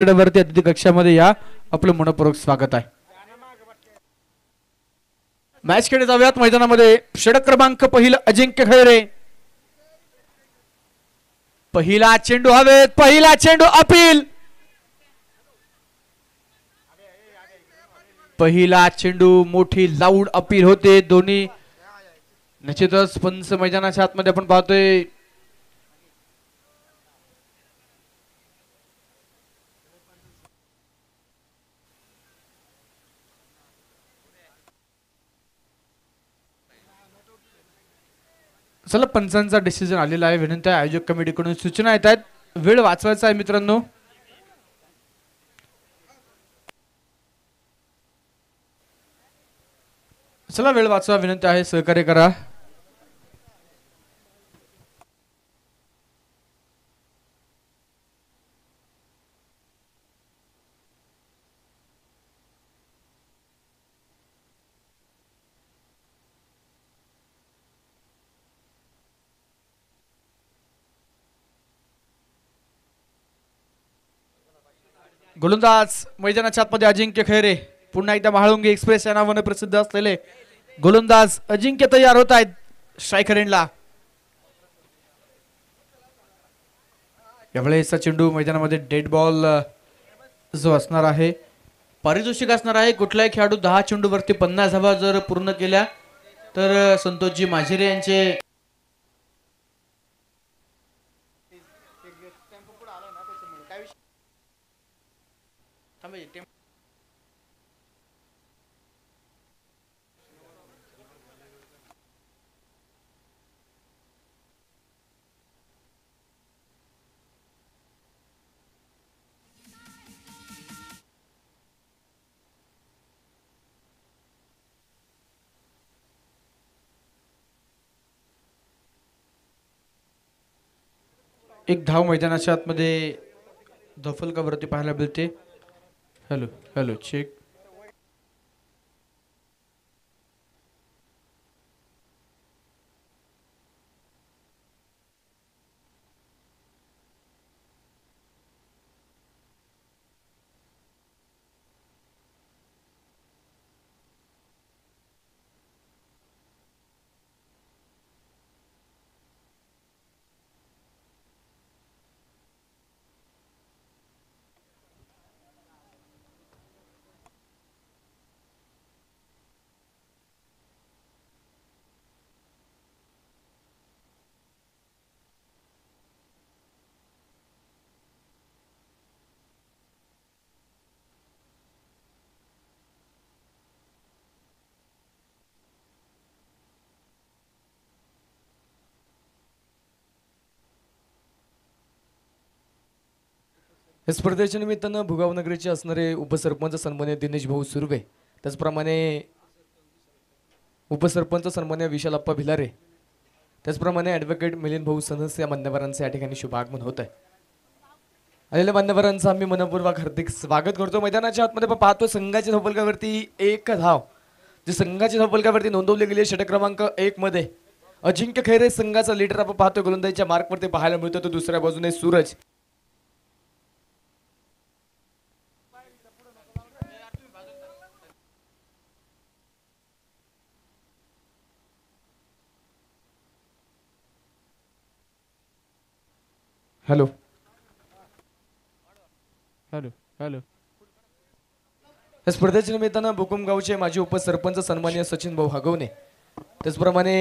वरती अतिथी कक्षामध्ये या आपलं मनपूर्वक स्वागत आहे. मॅच खेळले जाऊयात मैदानामध्ये. षटक क्रमांक पहिला अजिंक्य खैरे. पहिला चेंडू हवेत, पहिला चेंडू अपील. पहिला चेंडू मोठी लाऊड अपील होते. दोन्ही निश्चितच पंच मैदानाच्या आतमध्ये आपण पाहतोय. चला पंचांचा डिसिजन आलेला आहे. विनंती आहे आयोजक कमिटीकडून सूचना येत आहेत. वेळ वाचवायचा आहे मित्रांनो. चला वेळ वाचवा विनंती आहे. सहकार्य करा. गोलंदाज मैदानाच्या आतमध्ये अजिंक्य खैरे. पुन्हा एकदा महाळुंगी एक्सप्रेस या नावाने प्रसिद्ध असलेले गोलंदाज अजिंक्य तयार होत आहेत स्ट्रायकर एंडला. यावेळेस चेंडू मैदानामध्ये डेड बॉल जो असणार आहे. पारितोषिक असणार आहे. कुठलाही खेळाडू 10 चेंडूवरती 50 धावा जर पूर्ण केल्या तर संतोषजी माझिरे यांचे एक धाव मैदानाच्या आतमध्ये धफलकावरती पाहायला मिळते. Hello hello check. या स्पर्धेच्या निमित्तानं भुगाव नगरीचे असणारे उपसरपंच सन्मान्य दिनेश भाऊ सुर्वे, त्याचप्रमाणे उपसरपंच सन्मान्य विशालप्पा भिलारे, त्याचप्रमाणे ॲडव्होकेट मिलिंद भाऊ सनस या मान्यवरांचे या ठिकाणी शुभागमन होत आहे. आलेल्या मान्यवरांचं आम्ही मनपूर्वक हार्दिक स्वागत करतो. मैदानाच्या आतमध्ये पाहतो संघाच्या धावफलकावरती एक धाव जी संघाच्या धावफलकावरती नोंदवली गेली षटक क्रमांक 1 मध्ये अजिंक्य खैरे संघाचा लीडर आपण पाहतो. गोलंदाजीच्या मार्कवरती पाहायला मिळतो. तो दुसऱ्या बाजूने सूरज. Hello hello hello. या स्पर्धेच्या निमित्तानं भुकुमगावचे माजी उपसरपंच सन्मान्य सचिन भाऊ हगवणे, त्याचप्रमाणे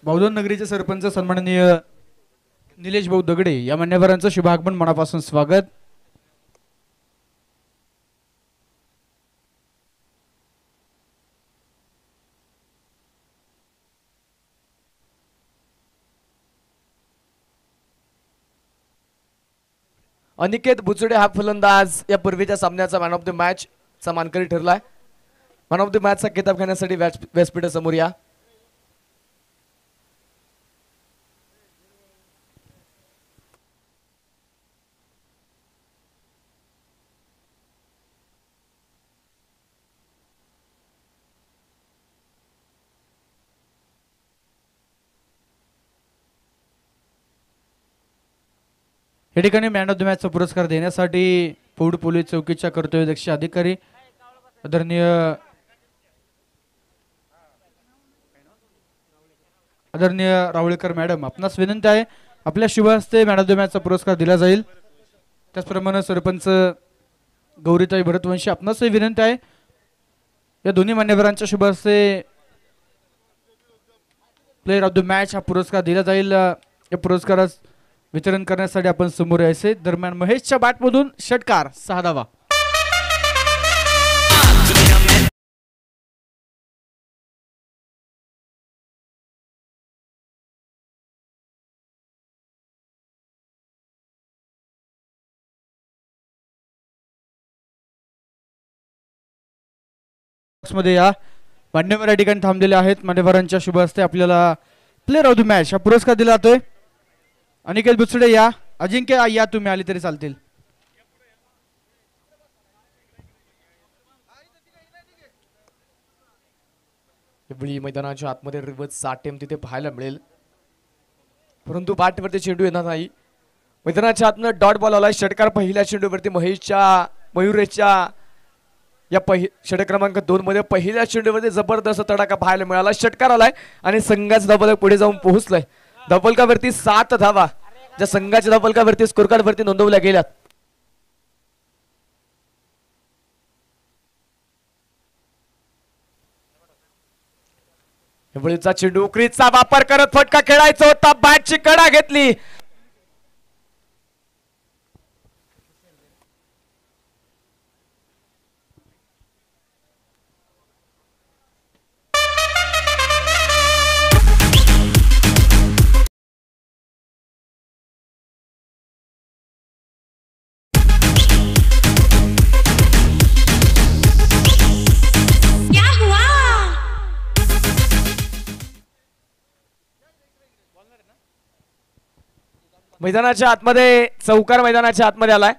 बौद्धन नगरीचे सरपंच सन्माननीय निलेश भाऊ दगडे या मान्यवरांचं शुभागमन मनापासून स्वागत. अनिकेत बुचुडे हा फलंदाज या पूर्वीच्या सामन्याचा मॅन ऑफ द मॅच चा मानकरी ठरलाय. मॅन ऑफ द मॅच चा किताब घेण्यासाठी व्यासपीठासमोर या. या ठिकाणी मॅन ऑफ द मॅचचा पुरस्कार देण्यासाठी पौड पोलीस चौकीच्या कर्तव्यदक्ष अधिकारी आदरणीय रावळेकर मॅडम, आपणास विनंती आहे आपल्या शुभ हस्ते मॅन ऑफ द मॅचचा पुरस्कार दिला जाईल. त्याचप्रमाणे सरपंच गौरीताई भरतवंशी, आपणासही विनंती आहे या दोन्ही मान्यवरांच्या शुभ हस्ते प्लेअर ऑफ द मॅच हा पुरस्कार दिला जाईल. या पुरस्कारास वितरण करण्यासाठी आपण समोर यायचे. दरम्यान महेशच्या बॅटमधून षटकार 6 धावा. मध्ये या मान्यवर या ठिकाणी थांबलेले आहेत. मान्यवरांच्या शुभ हस्ते आपल्याला प्लेअर ऑफ द मॅच हा पुरस्कार दिला जातोय. अनिकेत बुचडे या, अजिंक्य या, तुम्ही आली तरी चालतील. एवढी मैदानाच्या आतमध्ये रिव्हर्सचा अटेम्प्ट तिथे पाहायला मिळेल, परंतु बॅटवरती चेंडू येणार नाही. मैदानाच्या आतनं डॉट बॉल आलाय. षटकार पहिल्या चेंडूवरती मयुरेशच्या या षटक क्रमांक 2 मध्ये पहिल्या चेंडूवरती जबरदस्त तडाखा पाहायला मिळाला. षटकार आलाय आणि संघाचा धावफलक पुढे जाऊन पोहोचलाय. धावफलकावरती 7 धावा ज्या संघाच्या धावफलकावरती स्कोर कार्ड वरती नोंदवल्या गेल्यात. एवढीचा चेंडू क्रीजचा वापर करत फटका खेळायचा होता, बॅटची कडा घेतली. मैदानाच्या आतमध्ये चौकार मैदानाच्या आतमध्ये आलाय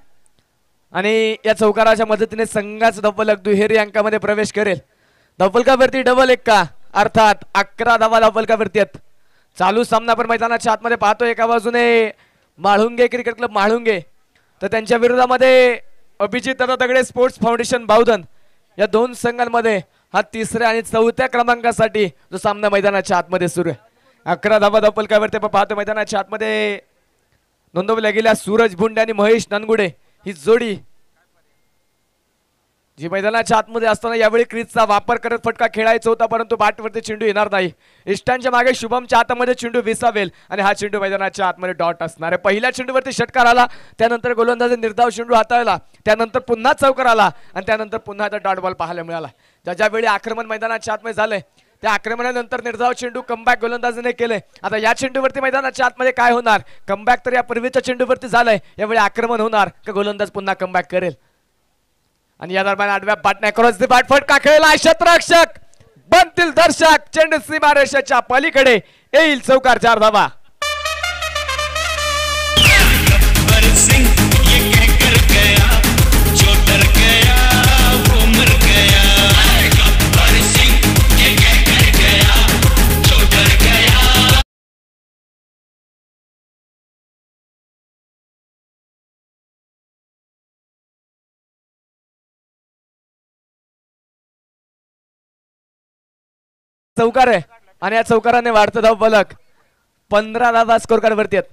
आणि या चौकाराच्या मदतीने संघाचा धावफलक दुहेरी अंकामध्ये प्रवेश करेल. धावफलकावरती डबल 1 अर्थात 11 धावा धावफलकावरती आहेत. चालू सामना आपण मैदानाच्या आतमध्ये पाहतोय. एका बाजूने माळुंगे क्रिकेट क्लब माळुंगे, तर त्यांच्या विरोधामध्ये अभिजित दादा दगडे स्पोर्ट्स फाउंडेशन बावधन. या दोन संघांमध्ये हा 3ऱ्या आणि 4थ्या क्रमांकासाठी जो सामना मैदानाच्या आतमध्ये सुरू आहे. 11 धावा धावफलकावरती आपण पाहतो. मैदानाच्या आतमध्ये नोंदवल्या गेल्या सूरज भुंडे आणि महेश ननगुडे ही जोडी जी मैदानाच्या आतमध्ये असताना यावेळी क्रीजचा वापर करत फटका खेळायचा होता, परंतु बॅटवरती चेंडू येणार नाही. इष्टांच्या मागे शुभमच्या हातामध्ये चेंडू विसावेल आणि हा चेंडू मैदानाच्या आतमध्ये डॉट असणार आहे. पहिल्या चेंडूवरती षटकार आला, त्यानंतर गोलंदाजी निर्धाव चेंडू हाताळला, त्यानंतर पुन्हा चौकार आला आणि त्यानंतर पुन्हा आता डॉट बॉल पाहायला मिळाला. ज्यावेळी आक्रमण मैदानाच्या आतमध्ये झालंय त्या आक्रमणानंतर निर्धाव चेंडू कमबॅक गोलंदाजीने केले. आता या चेंडूवरती मैदानाच्या आतमध्ये काय होणार? कमबॅक तर या पूर्वीच्या चेंडूवरती झालंय, यावेळी आक्रमण होणार का गोलंदाज पुन्हा कमबॅक करेल? आणि या दरम्यान आडव्या बॅटने क्रॉस द बॅट फटका खेळला. क्षेत्ररक्षक बनतील दर्शक. चेंडू सीमारेषेच्या पलीकडे येईल. चौकार 4 धावा. चौकार आहे आणि या चौकाराने वाढतं धावफलक. 15 धावा स्कोर कार्ड वरती आहेत.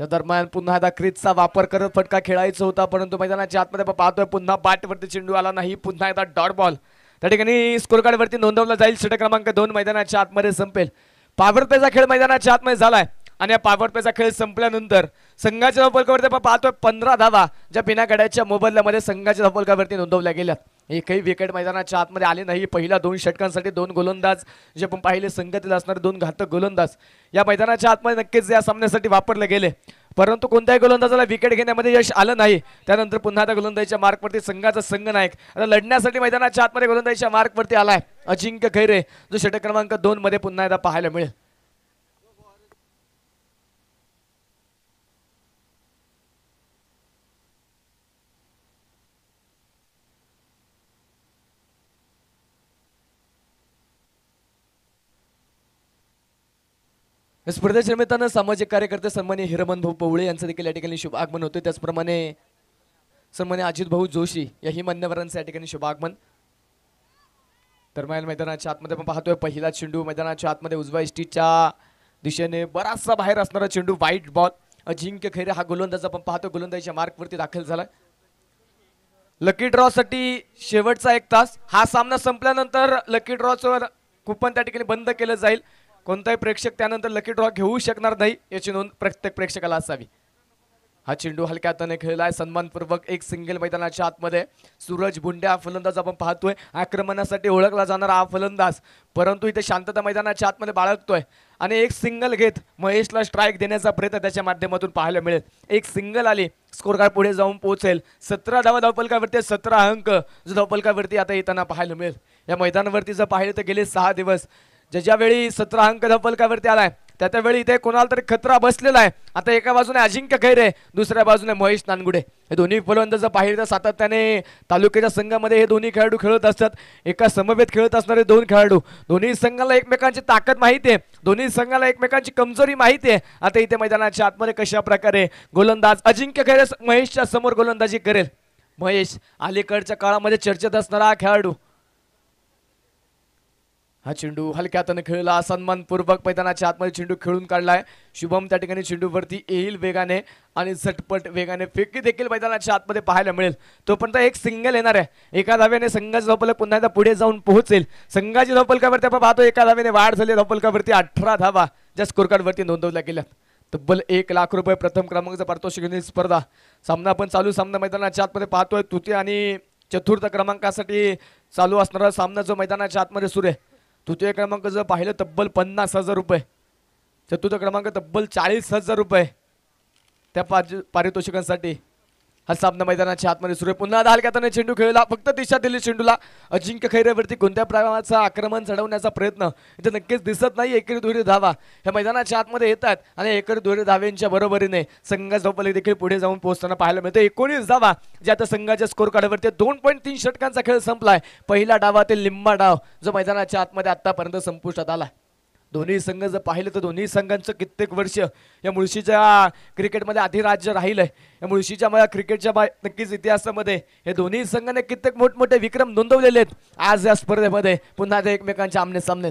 या दरम्यान पुन्हा एकदा क्रीजचा वापर करत फटका खेळायचा होता, परंतु मैदानाच्या आतमध्ये पाहतोय पुन्हा बॅटवरती चेंडू आला नाही. पुन्हा एकदा डॉट बॉल त्या ठिकाणी स्कोर कार्ड वरती नोंदवला जाईल. षटक क्रमांक 2 मैदानाच्या आतमध्ये संपेल. पॉवर प्लेचा खेळ मैदानाच्या आतमध्ये झालाय आणि या पॉवर प्लेचा खेळ संपल्यानंतर संघाच्या धावफलकावरती आपण पाहतोय 15 धावा ज्या बिना गड्याच्या मोबदल्यामध्ये संघाच्या धावफलकावरती नोंदवल्या गेल्यात. एकही विकेट मैदानाच्या आतमध्ये आले नाही. पहिल्या 2 षटकांसाठी 2 गोलंदाज जे आपण पाहिले संघातील असणारे 2 घातक गोलंदाज या मैदानाच्या आतमध्ये नक्कीच या सामन्यासाठी वापरले गेले, परंतु कोणत्याही गोलंदाजाला विकेट घेण्यामध्ये यश आलं नाही. त्यानंतर पुन्हा त्या गोलंदाजीच्या मार्कवरती संघाचा संघनायक आता लढण्यासाठी मैदानाच्या आतमध्ये गोलंदाजीच्या मार्कवरती आलाय अजिंक्य खैरे, जो षटक क्रमांक 2 मध्ये पुन्हा एकदा पाहायला मिळेल. स्पर्धेच्या निमित्तानं सामाजिक कार्यकर्ते सन्माननीय हिरमन भाऊ पवळे यांचं देखील या ठिकाणी शुभ आगमन होते। त्याचप्रमाणे सन्माननीय अजित भाऊ जोशी याही मान्यवरांचं या ठिकाणी शुभ आगमन। तर मैदानाच्या आतमध्ये आपण पाहतोय पहिला चेंडू मैदानाच्या आतमध्ये उजव्या इष्टीच्या दिशेने बराचसा बाहेर असणारा चेंडू व्हाईट बॉल अजिंक्य खैरे हा गोलंदाज आपण पाहतो गोलंदाजीच्या मार्कवरती दाखल झाला। लकी ड्रॉ साठी शेवटचा 1 तास हा सामना संपल्यानंतर लकी ड्रॉचं कुपन त्या ठिकाणी बंद केलं जाईल। कोणताही प्रेक्षक त्यानंतर लकी ड्रॉ घेऊ शकणार नाही याची नोंद प्रत्येक प्रेक्षकाला असावी। हा चेंडू हलक्या हाताने खेळलाय सन्मानपूर्वक एक सिंगल मैदानाच्या आतमध्ये सूरज भुंडे हा फलंदाज आपण पाहतोय आक्रमणासाठी ओळखला जाणारा हा फलंदाज परंतु इथे शांतता मैदानाच्या आतमध्ये बाळगतोय आणि एक सिंगल घेत महेशला स्ट्राईक देण्याचा प्रयत्न त्याच्या माध्यमातून पाहायला मिळेल। एक सिंगल आली स्कोर कार्ड पुढे जाऊन पोहोचेल 17 धावा धावपलकावरती 17 अंक जो धावपलकावरती आता येताना पाहायला मिळेल। या मैदानावरती जर पाहिलं तर गेले 6 दिवस ज्यावेळी 17 अंक धावपलकावरती आलाय त्यावेळी इथे कोणाला तरी खतरा बसलेला आहे। आता एका बाजूने अजिंक्य खैरे दुसऱ्या बाजूने महेश नानगुडे हे दोन्ही फलंदाज पाहिलं तर सातत्याने तालुक्याच्या संघामध्ये हे दोन्ही खेळाडू खेळत असतात। एका समवेत खेळत असणारे 2 खेळाडू दोन्ही संघाला एकमेकांची ताकद माहिती आहे दोन्ही संघाला एकमेकांची कमजोरी माहिती आहे। आता इथे मैदानाच्या आतमध्ये कशा प्रकारे गोलंदाज अजिंक्य खैरे महेशच्या समोर गोलंदाजी करेल। महेश अलीकडच्या काळामध्ये चर्चेत असणारा हा खेळाडू हा चेंडू हलक्या हाताने खेळला सन्मानपूर्वक मैदानाच्या आतमध्ये चेंडू खेळून काढलाय। शुभम त्या ठिकाणी चेंडूवरती येईल वेगाने आणि झटपट वेगाने फेकी देखील मैदानाच्या आतमध्ये पाहायला मिळेल। तोपर्यंत एक सिंगल येणार आहे एका धाव्याने संघाची धावपलक पुन्हा एकदा पुढे जाऊन पोहोचेल। संघाची धावपलकावरती आपण पाहतो एका धाव्याने वाढ झाली धावपलकावरती 18 धावा ज्या स्कोर कार्डवरती नोंदवल्या गेल्यात। तब्बल 1 लाख रुपये प्रथम क्रमांकाचा पारितोषिक घेण्याची स्पर्धा सामना आपण चालू सामना मैदानाच्या आतमध्ये पाहतोय तृतीय आणि चतुर्थ क्रमांकासाठी चालू असणारा सामना जो मैदानाच्या आतमध्ये सुरू आहे। तृतीय क्रमांक जर पाहिलं तब्बल 50,000 रुपये चतुर्थ क्रमांक तब्बल 40,000 रुपये त्या पारितोषिकांसाठी हा सामना मैदानाच्या आतमध्ये सुरू आहे। पुन्हा हलक्या हाताने चेंडू खेळला फक्त दिशा दिली चेंडूला अजिंक्य खैरेवरती कोणत्या प्रमाणाचा आक्रमण चढवण्याचा प्रयत्न इथे नक्कीच दिसत नाही। एकेरी दुहेरी धावा ह्या मैदानाच्या आतमध्ये येतात आणि एकेरी दुहेरी धाव्यांच्या बरोबरीने संघाचा धावपलक देखील पुढे जाऊन पोहोचताना पाहायला मिळते। 19 धावा ज्या आता संघाच्या स्कोर कार्डवरती 2.3 षटकांचा खेळ संपलाय। पहिला डावातील लिंबा डाव जो मैदानाच्या आतमध्ये आतापर्यंत संपुष्टात आला। दोन्ही संघ जर पाहिलं तर दोन्ही संघांचं कित्येक वर्ष या मुळशीच्या क्रिकेटमध्ये अधिराज्य राहिलंय। या मुळशीच्या क्रिकेटच्या नक्कीच इतिहासामध्ये हे दोन्ही संघाने कित्येक मोठमोठे विक्रम नोंदवलेले आहेत। आज या स्पर्धेमध्ये पुन्हा ते एकमेकांच्या आमने सामने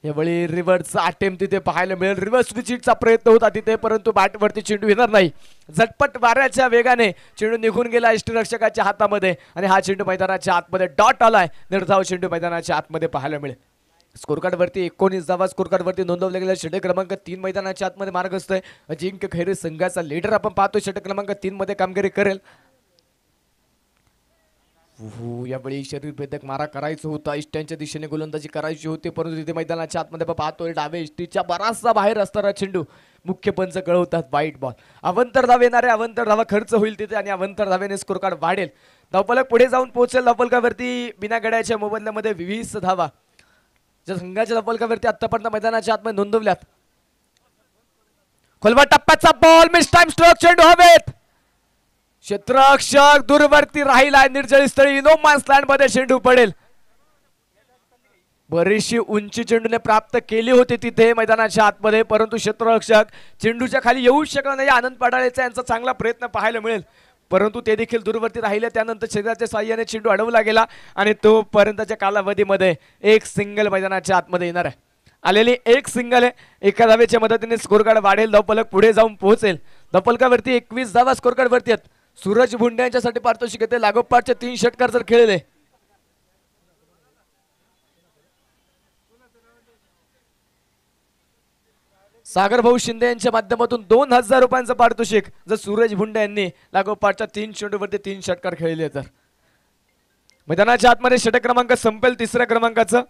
यावेळी रिव्हर्सचा अटेम्प्ट तिथे पाहायला मिळेल। रिव्हर्स स्विचिंगचा प्रयत्न होता तिथे परंतु बॅटवरती चेंडू येणार नाही। झटपट वाऱ्याच्या वेगाने चेंडू निघून गेला यष्टीरक्षकाच्या हातामध्ये आणि हा चेंडू मैदानाच्या आतमध्ये डॉट आलाय। निर्धाव चेंडू मैदानाच्या आतमध्ये पाहायला मिळेल। स्कोर कार्डवरती 19 धावा स्कोर कार्डवरती नोंदवले गेले। षटक क्रमांक 3 मैदानाच्या आतमध्ये मार्गस्थ आहे। अजिंक्य खैरे संघाचा लीडर आपण पाहतो षटक क्रमांक 3 मध्ये कामगिरी करेल। यावेळी शरीर भेदक मारा करायचं होता इष्ट्यांच्या दिशेने गोलंदाजी करायची होती परंतु तिथे मैदानाच्या आतमध्ये पाहतोय डावे इष्टीच्या बराचसा बाहेर असणारा चेंडू मुख्य पंच कळवतात व्हाईट बॉल। अवंतर धाव येणारे अवंतर धावा खर्च होईल तिथे आणि अवंतर धावेने स्कोर कार्ड वाढेल। धावपलक पुढे जाऊन पोहोचेल। धावपलकावरती बिना गड्याच्या मोबदल्यामध्ये 20 धावा ज्या संघाच्या धावपलकावरती आतापर्यंत मैदानाच्या आतमध्ये नोंदवल्यात। खोलवा टप्प्याचा बॉल मिस टाइम स्ट्रोक चेंडू हवेत क्षेत्ररक्षक दूरवरती राहिलाय निर्जळी स्थळी नो मॅन्स लँड मध्ये चेंडू पडेल। बरीचशी उंची चेंडूने प्राप्त केली होती तिथे मैदानाच्या आतमध्ये परंतु क्षेत्ररक्षक चेंडूच्या खाली येऊ शकला नाही। आनंद पडाळेचा यांचा चांगला प्रयत्न पाहायला मिळेल परंतु ते देखील दूरवरती राहिले। त्यानंतर शरीराच्या साह्याने चेंडू अडवला गेला आणि तोपर्यंतच्या कालावधीमध्ये एक सिंगल मैदानाच्या आतमध्ये येणार आहे। आलेली एक सिंगल आहे एका धावेच्या मदतीने स्कोर कार्ड वाढेल। धावपलक पुढे जाऊन पोहोचेल। धावपलकावरती 21 धावा स्कोर कार्डवरती आहेत। सूरज भुंडे यांच्यासाठी पारितोषिक येते लागोपाठचे 3 षटकार जर खेळले सागर भाऊ शिंदे यांच्या माध्यमातून 2000 रुपयांचं पारितोषिक जर सूरज भुंडे यांनी लागोपाठच्या 3 चेंडूवरती 3 षटकार खेळले तर मैदानाच्या आतमध्ये षटक क्रमांक संपेल तिसऱ्या क्रमांकाचं।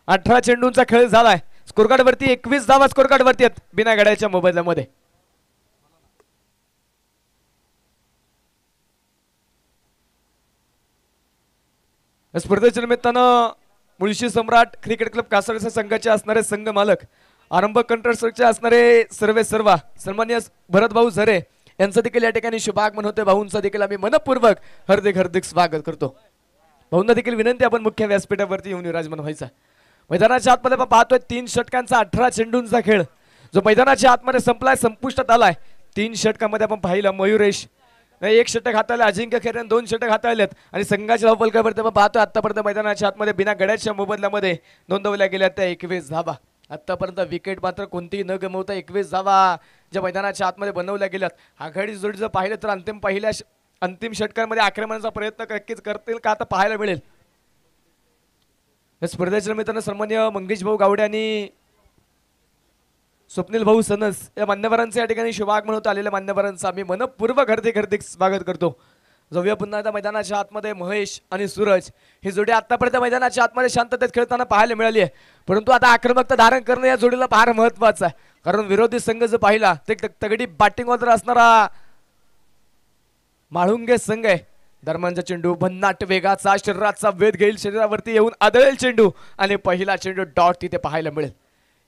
18 चेंडूंचा खेळ झालाय। स्कोर कार्डवरती 21 धावा स्कोर कार्डवरती आहेत बिना गड्याच्या मोबदल्यामध्ये। स्पर्धेच्या निमित्तानं मुळशी सम्राट क्रिकेट क्लब कासारच्या संघाचे असणारे संघ मालक आरंभ कंट्रोलचे असणारे सर्वा सन्माननीय भरत भाऊ झरे यांचं देखील या ठिकाणी शुभागमन होते। भाऊंचं देखील आम्ही मनपूर्वक हार्दिक स्वागत करतो। भाऊंना देखील विनंती आपण मुख्य व्यासपीठावरती येऊन विराजमान व्हायचा। मैदानाच्या आतमध्ये आपण पाहतोय 3 षटकांचा 18 चेंडूंचा खेळ जो मैदानाच्या आतमध्ये संपलाय, संपुष्टात आलाय. 3 षटकांमध्ये आपण पाहिलं मयुरेश एक षटक हाताळले, अजिंक्य खेरेन 2 षटक हाताळलेत आणि संघाच्या धावफलकावरती आपण पाहतोय आतापर्यंत मैदानाच्या आतमध्ये बिना गड्याच्या मोबदल्यामध्ये नोंदवल्या गेल्या त्या 21 धावा. आतापर्यंत विकेट मात्र कोणतीही न गमवता 21 धावा ज्या मैदानाच्या आतमध्ये बनवल्या गेल्यात. आघाडी जोडी जर पाहिलं तर अंतिम षटकांमध्ये आक्रमणाचा प्रयत्न नक्कीच करतील का आता पाहायला मिळेल. या स्पर्धेच्या मित्रांनो सन्माननीय मंगेश भाऊ गावडे आणि स्वप्नील भाऊ सनस या मान्यवरांचे या ठिकाणी शुभागमन होत आलेल्या मान्यवरांचं आम्ही मनपूर्वक हार्दिक स्वागत करतो. जाऊया पुन्हा एकदा मैदानाच्या आतमध्ये महेश आणि सूरज ही जोडी आतापर्यंत मैदानाच्या आतमध्ये शांततेत खेळताना पाहायला मिळाली आहे. परंतु आता आक्रमकता धारण करणं या जोडीला फार महत्वाचं आहे, कारण विरोधी संघ जर पाहिला ते तगडी बॅटिंग वगैरे असणारा माळुंगे संघ आहे. दरम्यानचा चेंडू भन्नाट वेगाचा शरीराचा वेध घेईल, शरीरावरती येऊन आदळेल चेंडू आणि पहिला चेंडू डॉट तिथे पाहायला मिळेल.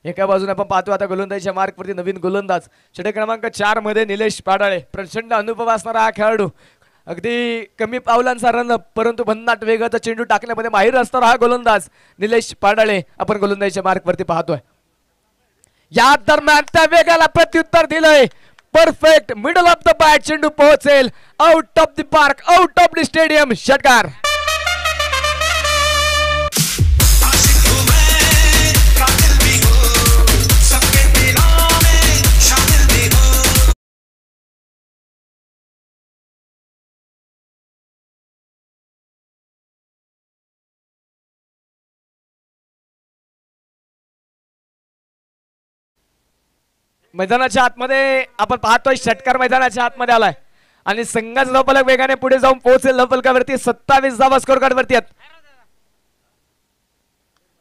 एका बाजूने आपण पाहतो आता गोलंदाजीच्या मार्कवरती नवीन गोलंदाज षटक क्रमांक 4 मध्ये निलेश पाडाळे. प्रचंड अनुभव असणारा हा खेळाडू, अगदी कमी पावलांचा रन परंतु भन्नाट वेगाचा चेंडू टाकण्यामध्ये माहिर असणारा हा गोलंदाज निलेश पाडाळे आपण गोलंदाजीच्या मार्कवरती पाहतोय. या दरम्यान त्या वेगाला प्रत्युत्तर दिलंय. Perfect middle of the bat चेंडू पोहोचेल out of the park, out of the stadium. षटकार मैदानाच्या आतमध्ये आपण पाहतोय षटकार मैदानाच्या आतमध्ये आलाय आणि संघाचा धावफलक वेगाने पुढे जाऊन पोहोचेल. धावफलकावरती 27 धावा स्कोर कार्ड वरती आहेत.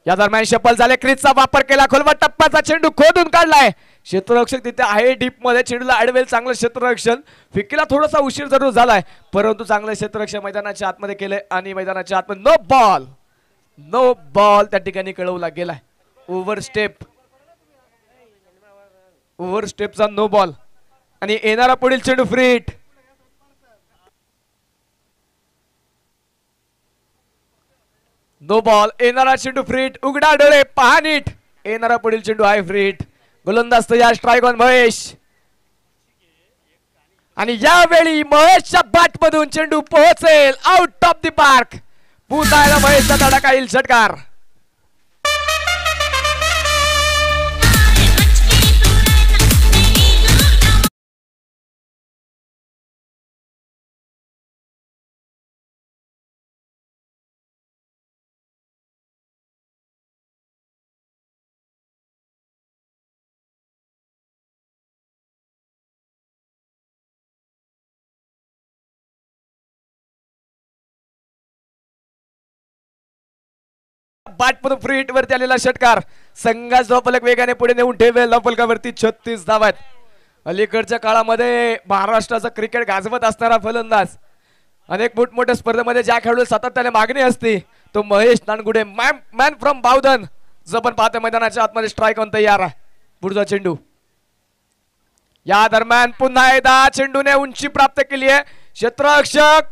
या दरम्यान शपल झाले, क्रीजचा वापर केला, खोलवा टप्प्याचा चेंडू खोदून काढलाय. क्षेत्ररक्षक तिथे आहे डीप मध्ये, चेंडूला अडवेल चांगलं क्षेत्ररक्षण. फिकीला थोडासा उशीर जरूर झालाय परंतु चांगलं क्षेत्ररक्षण मैदानाच्या आतमध्ये केलंय आणि मैदानाच्या आतमध्ये नो बॉल त्या ठिकाणी कळवला गेलाय. ओव्हर स्टेपचा नो बॉल आणि येणारा पुढील चेंडू फ्रीट. नो बॉल, येणारा चेंडू फ्रीट. उघडा डोळे पहा नीट, येणारा पुढील चेंडू आहे फ्रीट. गोलंदाज तयार, स्ट्राईक ऑन महेश आणि यावेळी महेशच्या बॅट मधून चेंडू पोहोचेल आउट ऑफ द पार्क. पुन्हा महेशचा तडाखा येईल. षटकार बॅटमधून फ्री हिट वरती आलेला षटकार संघाचा धावफलक वेगाने पुढे नेऊन ठेवेल. धावफलकावरती 36 धावा आहेत. अलीकडच्या काळामध्ये महाराष्ट्राचा क्रिकेट गाजवत असणारा फलंदाज, अनेक मोठमोठ्या स्पर्धेमध्ये ज्या खेळाडू सातत्याने मागणी असते तो महेश नानगुडे, मॅन फ्रॉम बावधन. जो पण पाहतो मैदानाच्या आतमध्ये स्ट्राईक ऑन तयार आहे. पुढचा चेंडू या दरम्यान पुन्हा एकदा चेंडूने उंची प्राप्त केली आहे. क्षेत्ररक्षक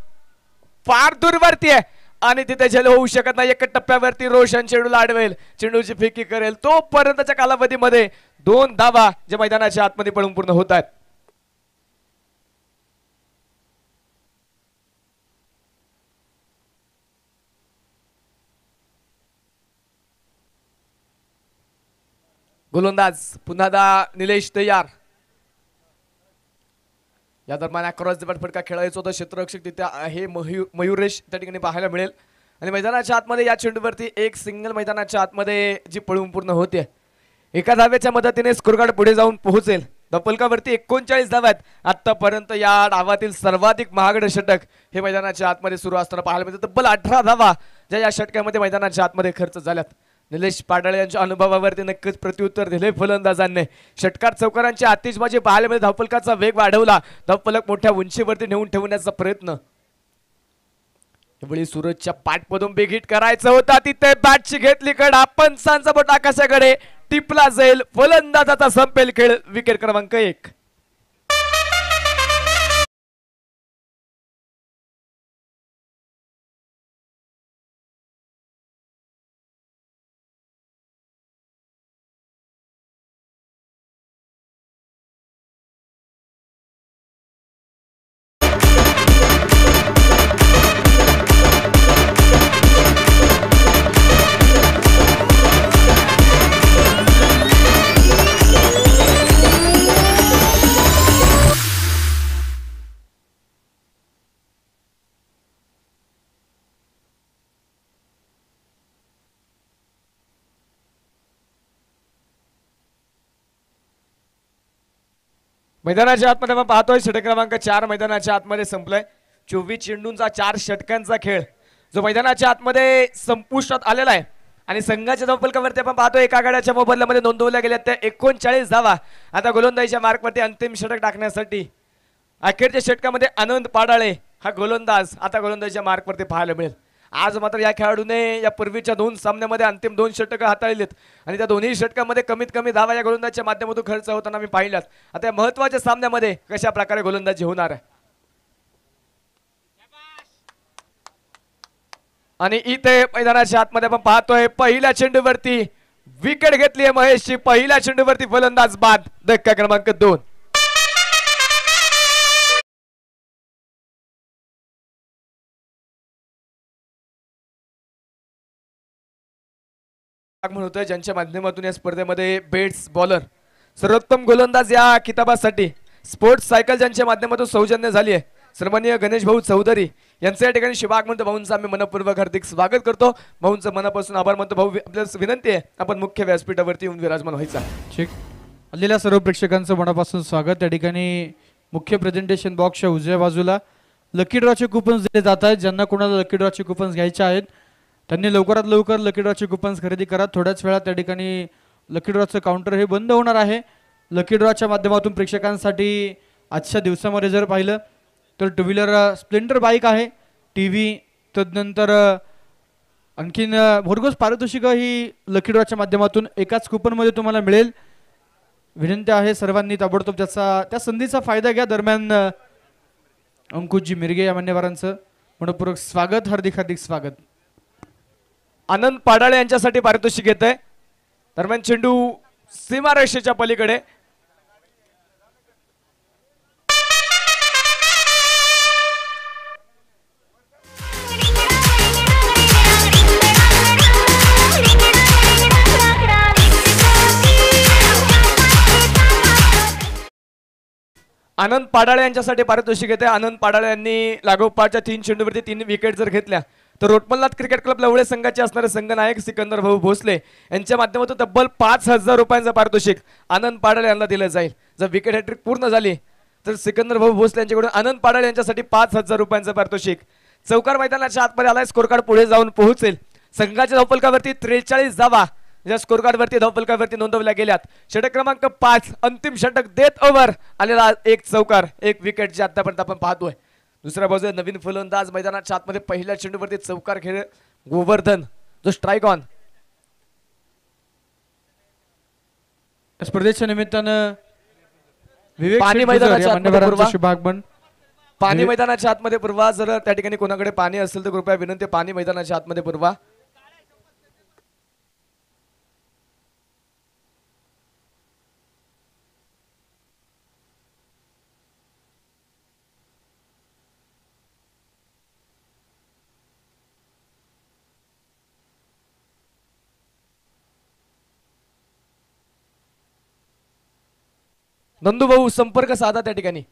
फार दूरवरती आहे आणि तिथे झेल होऊ शकत नाही. एका टप्प्यावरती रोशन चेंडूला अडवेल, चेंडूची फेकी करेल. तोपर्यंतच्या कालावधीमध्ये 2 धावा जे मैदानाच्या आतमध्ये पडून पूर्ण होत आहेत. गोलंदाज पुन्हा निलेश तयार. या दरम्यान अक्रॉस द बॅट फटका खेळायचा होता. क्षेत्ररक्षक तिथे आहे मयुरेश त्या ठिकाणी पाहायला मिळेल आणि मैदानाच्या आतमध्ये या चेंडूवरती एक सिंगल मैदानाच्या आतमध्ये जी पळून पूर्ण होते. एका धाव्याच्या मदतीने स्कोर कार्ड पुढे जाऊन पोहोचेल. धावफलकावरती 39 धावा आहेत. आतापर्यंत या डावातील सर्वाधिक महागडे षटक हे मैदानाच्या आतमध्ये सुरू असताना पाहायला मिळतं. तब्बल 18 धावा ज्या या षटकामध्ये मैदानाच्या आतमध्ये खर्च झाल्यात. निलेश पाडाळे यांच्या अनुभवावरती नक्कीच प्रत्युत्तर दिले फलंदाजांनी. षटकार चौकारांची आतिषबाजी पाहायला मिळते. धावफलकाचा वेग वाढवला, धावफलक मोठ्या उंचीवरती नेऊन ठेवण्याचा प्रयत्न. यावेळी सूरजच्या बॅटमधून बिग हिट करायचं होता, तिथे बॅटची घेतली कडा, पंचांचा बोट आकाशाकडे टिपला जाईल. फलंदाजाचा संपेल खेळ. विकेट क्रमांक 1. मैदानाच्या आतमध्ये आपण पाहतोय षटक क्रमांक 4 मैदानाच्या आतमध्ये संपलाय. 24 चेंडूंचा 4 षटकांचा खेळ जो मैदानाच्या आतमध्ये संपुष्टात आलेला आहे आणि संघाच्या धावफलकावरती आपण पाहतोय एका गाड्याच्या मोबदल्यामध्ये नोंदवल्या गेल्या त्या 39 धावा. आता गोलंदाजीच्या मार्कवरती अंतिम षटक टाकण्यासाठी अखेरच्या षटकामध्ये आनंद पाडाळे हा गोलंदाज आता गोलंदाजीच्या मार्कवरती पाहायला मिळेल. आज मात्र या खेळाडूने या पूर्वीच्या 2 सामन्यामध्ये अंतिम 2 षटकं हाताळलीत आणि त्या दोन्ही षटकामध्ये कमीत कमी धावा या गोलंदाजीच्या माध्यमातून खर्च होताना मी पाहिल्यात. आता या महत्त्वाच्या सामन्यामध्ये कशा प्रकारे गोलंदाजी होणार आहे आणि इथे मैदानाच्या आतमध्ये आपण पाहतोय पहिल्या चेंडूवरती विकेट घेतली आहे महेशची. पहिल्या चेंडूवरती फलंदाज बाद. धक्का क्रमांक 2. म्हणतोय ज्यांच्या माध्यमातून या स्पर्धेमध्ये बेट्स बॉलर सर्वोत्तम गोलंदाज या किताबासाठी स्पोर्ट्स सायकल ज्यांच्या माध्यमातून सौजन्य झाली आहे सन्माननीय गणेश भाऊ चौधरी यांच्या या ठिकाणी शुभाग म्हणतो. भाऊंचं आम्ही मनपूर्वक हार्दिक स्वागत करतो. भाऊंचं मनापासून आभार मानतो. भाऊ आपल्याला विनंती आहे आपण मुख्य व्यासपीठावरती येऊन विराजमान व्हायचा. ठीक. आलेल्या सर्व प्रेक्षकांचं मनापासून स्वागत. त्या ठिकाणी मुख्य प्रेझेंटेशन बॉक्सच्या उजव्या बाजूला लकी ड्रॉचे कुपन्स दिले जात आहेत. ज्यांना कोणाला लकी ड्रॉचे कुपन्स घ्यायचे आहेत त्यांनी लवकरात लवकर लकी ड्रॉचे कुपन्स खरेदी करा. थोड्याच वेळात त्या ठिकाणी लकी ड्रॉचं काउंटर हे बंद होणार आहे. लकी ड्रॉच्या माध्यमातून प्रेक्षकांसाठी आजच्या दिवसामध्ये जर पाहिलं तर टू व्हीलर स्प्लेंडर बाईक आहे, टी व्ही, तदनंतर आणखीन भरघोस पारितोषिकं ही लकी ड्रॉच्या माध्यमातून एकाच कुपनमध्ये तुम्हाला मिळेल. विनंती आहे सर्वांनी ताबडतोब त्या संधीचा फायदा घ्या. दरम्यान अंकुशजी मिरगे या मान्यवरांचं मनपूर्वक स्वागत. हार्दिक हार्दिक स्वागत. आनंद पाडाळे यांच्यासाठी पारितोषिक येत आहे. दरम्यान चेंडू सीमारेषेच्या पलीकडे आनंद पाडाळे यांच्यासाठी पारितोषिक येते. आनंद पाडाळे यांनी लागोपाठच्या 3 चेंडूवरती 3 विकेट जर घेतल्या तर रोटमलनाथ क्रिकेट क्लब लवळे संघाचे असणारे संघनायक सिकंदर भाऊ भोसले यांच्या माध्यमातून तब्बल 5,000 रुपयांचं पारितोषिक आनंद पाडाळे यांना दिलं जाईल. जर विकेट हॅट्रिक पूर्ण झाली तर सिकंदर भाऊ भोसले यांच्याकडून आनंद पाडाळे यांच्यासाठी 5,000 रुपयांचं पारितोषिक. चौकार मैदानाच्या आतमध्ये आलाय. स्कोर कार्ड पुढे जाऊन पोहोचेल. संघाच्या धावफलकावरती 43 धावा या स्कोर कार्डवरती धावफलकावरती नोंदवल्या गेल्यात. षटक क्रमांक 5 अंतिम षटक देत ओव्हर आलेला एक चौकार एक विकेट जे आतापर्यंत आपण पाहतोय. दुसऱ्या बाजूला नवीन फलंदाज मैदानाच्या आतमध्ये पहिल्या चेंडूवरती चौकार खेळ गोवर्धन जो स्ट्राईक ऑन. स्पर्धेच्या निमित्तानं विवेक पाणी मैदानाच्या आतमध्ये शुभागमन. पाणी मैदानाच्या आतमध्ये पुरवा. जर त्या ठिकाणी कोणाकडे पाणी असेल तर कृपया विनंती पाणी मैदानाच्या आतमध्ये पुरवा. नंदू भाऊ संपर्क साधा त्या ठिकाणी.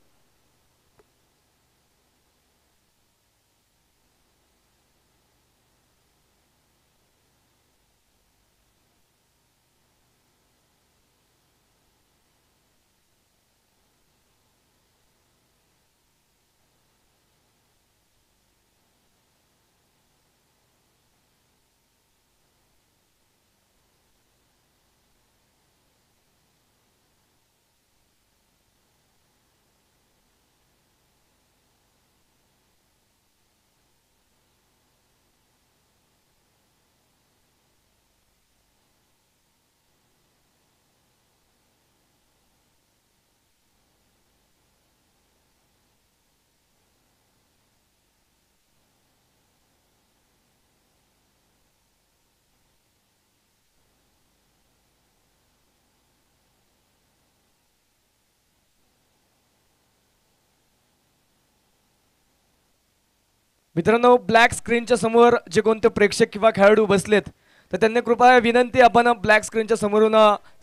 मित्रांनो ब्लॅक स्क्रीनच्या समोर जे कोणते प्रेक्षक किंवा खेळाडू बसलेत तर त्यांनी कृपया विनंती आपण ब्लॅक स्क्रीनच्या समोरून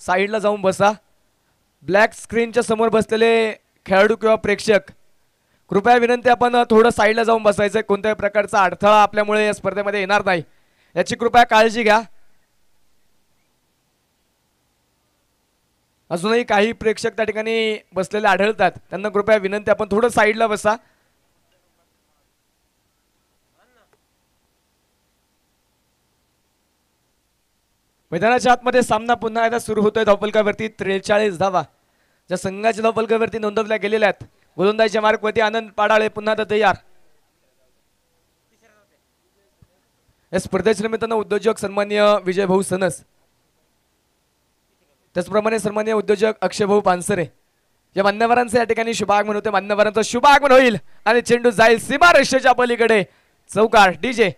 साईडला जाऊन बसा. ब्लॅक स्क्रीनच्या समोर बसलेले खेळाडू किंवा प्रेक्षक कृपया विनंती आपण थोडं साईडला जाऊन बसायचं. कोणत्याही प्रकारचा अडथळा आपल्यामुळे या स्पर्धेमध्ये येणार नाही याची कृपया काळजी घ्या. अजूनही काही प्रेक्षक त्या ठिकाणी बसलेले आढळतात, त्यांना कृपया विनंती आपण थोडं साईडला बसा. मैदानाच्या आतमध्ये सामना पुन्हा एकदा सुरू होतोय. धावफलकावरती 43 धावा ज्या संघाच्या धावफलकावरती नोंदवल्या गेलेल्या आहेत. गोलंदाजीच्या मार्कवरती आनंद पाडाळे पुन्हा आता तयार. या स्पर्धेच्या निमित्तानं उद्योजक सन्माननीय विजय भाऊ सनस, त्याचप्रमाणे सन्माननीय उद्योजक अक्षय भाऊ पानसरे या मान्यवरांचे या ठिकाणी शुभागमन होते. मान्यवरांचं शुभागमन होईल आणि चेंडू जाईल सीमारेषेच्या पलीकडे. चौकार डीजे.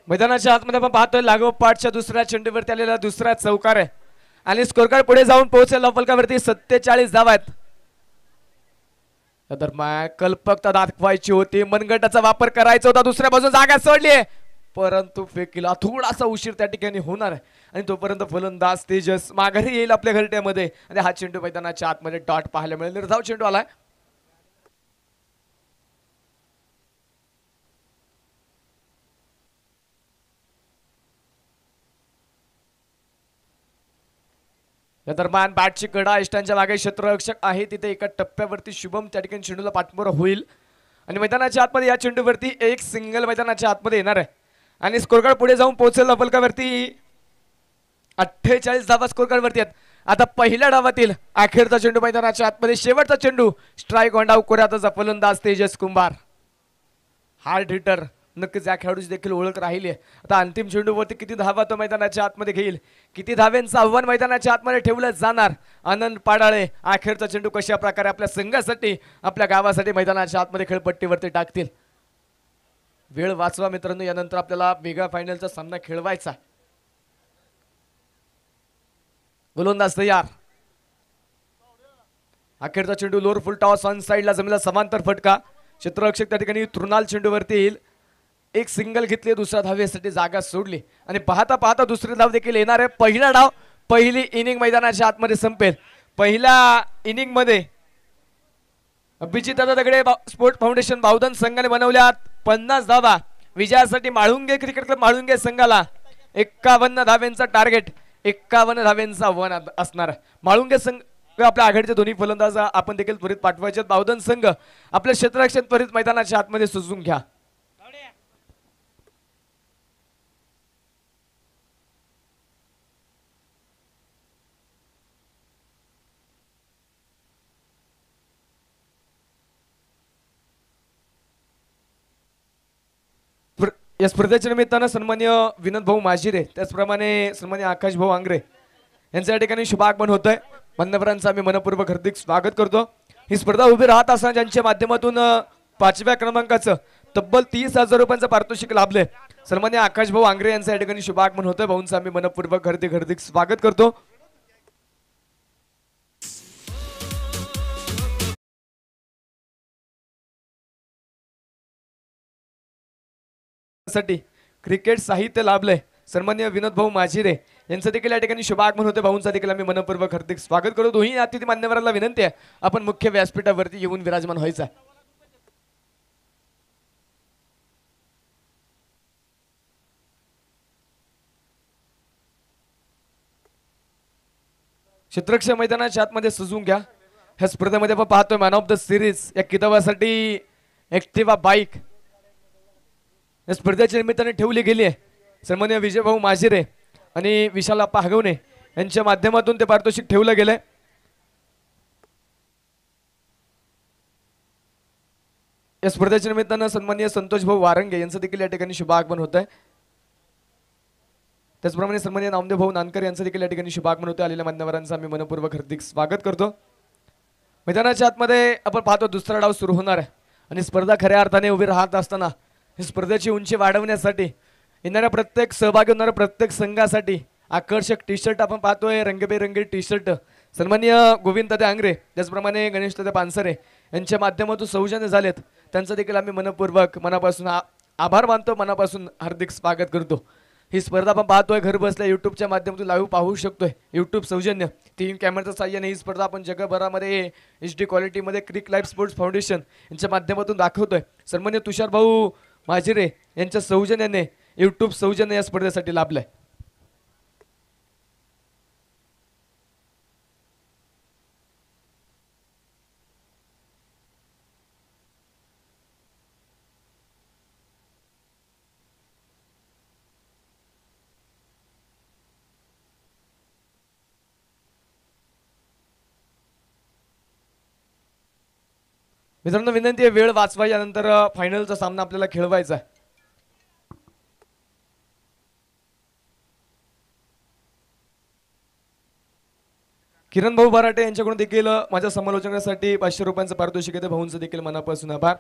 मैदानाच्या आतमध्ये आपण पाहतोय लागोपाठच्या दुसऱ्या चेंडूवरती आलेला दुसरा चौकार आहे आणि स्कोर कार्ड पुढे जाऊन पोहोचलेला फलकावरती 47 धावा आहेत. दरम्यान कल्पकता दाखवायची होती, मनगटाचा वापर करायचा होता, दुसऱ्या बाजूला जागा सोडली परंतु फेकीला थोडासा उशीर त्या ठिकाणी होणार आहे आणि तोपर्यंत फलंदाज तेजस माघारी येईल आपल्या घरट्यामध्ये आणि हा चेंडू मैदानाच्या आतमध्ये डॉट पाहायला मिळेल. निर्धाव चेंडू आलाय. या दरम्यान बॅटची कडा इष्टांच्या मागे क्षेत्ररक्षक आहे तिथे एका टप्प्यावरती शुभम त्या ठिकाणी चेंडूला पाठबळ होईल आणि मैदानाच्या आतमध्ये या चेंडूवरती एक सिंगल मैदानाच्या आतमध्ये येणार आहे आणि स्कोर कार्ड पुढे जाऊन पोहोचेल फलकावरती 48 धावा स्कोर कार्ड वरती आहेत. आता पहिल्या डावातील अखेरचा चेंडू मैदानाच्या आतमध्ये शेवटचा चेंडू स्ट्राईक ऑन डाव कोऱ्याचा फलंदाज तेजस कुंभार. हार्ड हिटर नक्कीच या खेळाडूची देखील ओळख राहिली आहे. आता अंतिम चेंडूवरती किती धावा तो मैदानाच्या आतमध्ये घेईल, किती धाव्यांचं आव्हान मैदानाच्या आतमध्ये ठेवलं जाणार. आनंद पाडाळे अखेरचा चेंडू कशा प्रकारे आपल्या संघासाठी आपल्या गावासाठी मैदानाच्या आतमध्ये खेळपट्टीवरती टाकतील. वेळ वाचवा मित्रांनो, यानंतर आपल्याला मेगा फायनलचा सामना खेळवायचा. गोलंदाज तयार. अखेरचा चेंडू लोअर फुल टॉस ऑन साइडला जमिनीला समांतर फटका. क्षेत्ररक्षक त्या ठिकाणी तृणाल चेंडूवरती येईल. एक सिंगल घेतली, दुसऱ्या धावेसाठी जागा सोडली आणि पाहता पाहता दुसरी धाव देखील येणार आहे. पहिला डाव पहिली इनिंग मैदानाच्या आतमध्ये संपेल. पहिल्या इनिंग मध्ये अभिजित दादा दगडे स्पोर्ट फाउंडेशन बावधन संघाने बनवल्या 50 धावा. विजयासाठी माळुंगे क्रिकेट क्लब माळुंगे संघाला 51 धाव्यांचा टार्गेट, 51 धाव्यांचा आव्हान असणार. माळुंगे संघ आपल्या आघाडीचे दोन्ही फलंदाज आपण देखील त्वरित पाठवायचे. बावधन संघ आपल्या क्षेत्ररक्षण त्वरित मैदानाच्या आतमध्ये सुचवून घ्या. या स्पर्धेच्या निमित्तानं सन्मान्य विनोद भाऊ माजिरे त्याचप्रमाणे सन्मान्य आकाश भाऊ आंग्रे यांच्या ठिकाणी शुभागमन होत आहे. मान्यवरांचं आम्ही मनपूर्वक हार्दिक स्वागत करतो. ही स्पर्धा उभी राहत असताना ज्यांच्या माध्यमातून 5व्या क्रमांकाचं तब्बल 30,000 रुपयांचं पारितोषिक लाभले सन्मान्य आकाश भाऊ आंग्रे यांच्या ठिकाणी शुभागमन होतं. भाऊंचं आम्ही मनपूर्वक हार्दिक स्वागत करतो. साठी क्रिकेट साहित्य लाभलंय सन्मान्य विनोद भाऊ माजिरे यांचं देखील या ठिकाणी शुभागमन होते. भाऊंचा देखील आम्ही मनपूर्वक हार्दिक स्वागत करतो. दोन्ही अतिथी मान्यवरांना विनंती आहे आपण मुख्य व्यासपीठावरती येऊन विराजमान व्हायचं. क्षेत्ररक्षक मैदानाच्या आतमध्ये सजवून घ्या. ह्या स्पर्धेमध्ये आपण पाहतोय मॅन ऑफ द सिरीज या किताबासाठी ऍक्टिवा बाईक या स्पर्धेच्या निमित्ताने ठेवली गेली आहे. सन्मान्य विजय भाऊ माजिरे आणि विशाल आप्पा हगवणे यांच्या माध्यमातून ते पारितोषिक ठेवलं गेलंय. या स्पर्धेच्या निमित्तानं सन्मान्य संतोष भाऊ वारंगे यांचं देखील या ठिकाणी शुभागमन होत आहे. त्याचप्रमाणे सन्मान्य नामदेव भाऊ नानकर यांचं देखील या ठिकाणी शुभागमन होतं. आलेल्या मान्यवरांचं आम्ही मनपूर्वक हार्दिक स्वागत करतो. मैदानाच्या आतमध्ये आपण पाहतो दुसरा डाव सुरू होणार आहे आणि स्पर्धा खऱ्या अर्थाने उभी राहत असताना ही स्पर्धेची उंची वाढवण्यासाठी येणाऱ्या प्रत्येक सहभागी होणाऱ्या प्रत्येक संघासाठी आकर्षक टी शर्ट आपण पाहतोय. रंगबेरंगी टी शर्ट सन्मान्य गोविंद दादा आंग्रे त्याचप्रमाणे गणेश दादा पानसरे यांच्या माध्यमातून सौजन्य झालेत. त्यांचं देखील आम्ही मनपूर्वक मनापासून आभार मानतो, मनापासून हार्दिक स्वागत करतो. ही स्पर्धा आपण पाहतोय घर बसल्या युट्यूबच्या माध्यमातून लाईव्ह पाहू शकतोय. युट्यूब सौजन्य 3 कॅमेराच्या साहाय्याने ही स्पर्धा आपण जगभरामध्ये HD क्वालिटीमध्ये क्रिक लाईव्ह स्पोर्ट्स फाउंडेशन यांच्या माध्यमातून दाखवतोय. सन्मान्य तुषार भाऊ माजिरे यांच्या सौजन्याने युट्यूब सौजन्य या स्पर्धेसाठी लाभलंय. मित्रांनो विनंती आहे वेळ वाचवा, यानंतर फायनलचा सामना आपल्याला खेळवायचा आहे. किरण भाऊ बराटे यांच्याकडून देखील माझ्या समालोचनासाठी 500 रुपयांचं पारितोषिक येते. भाऊंचं देखील मनापासून आभार.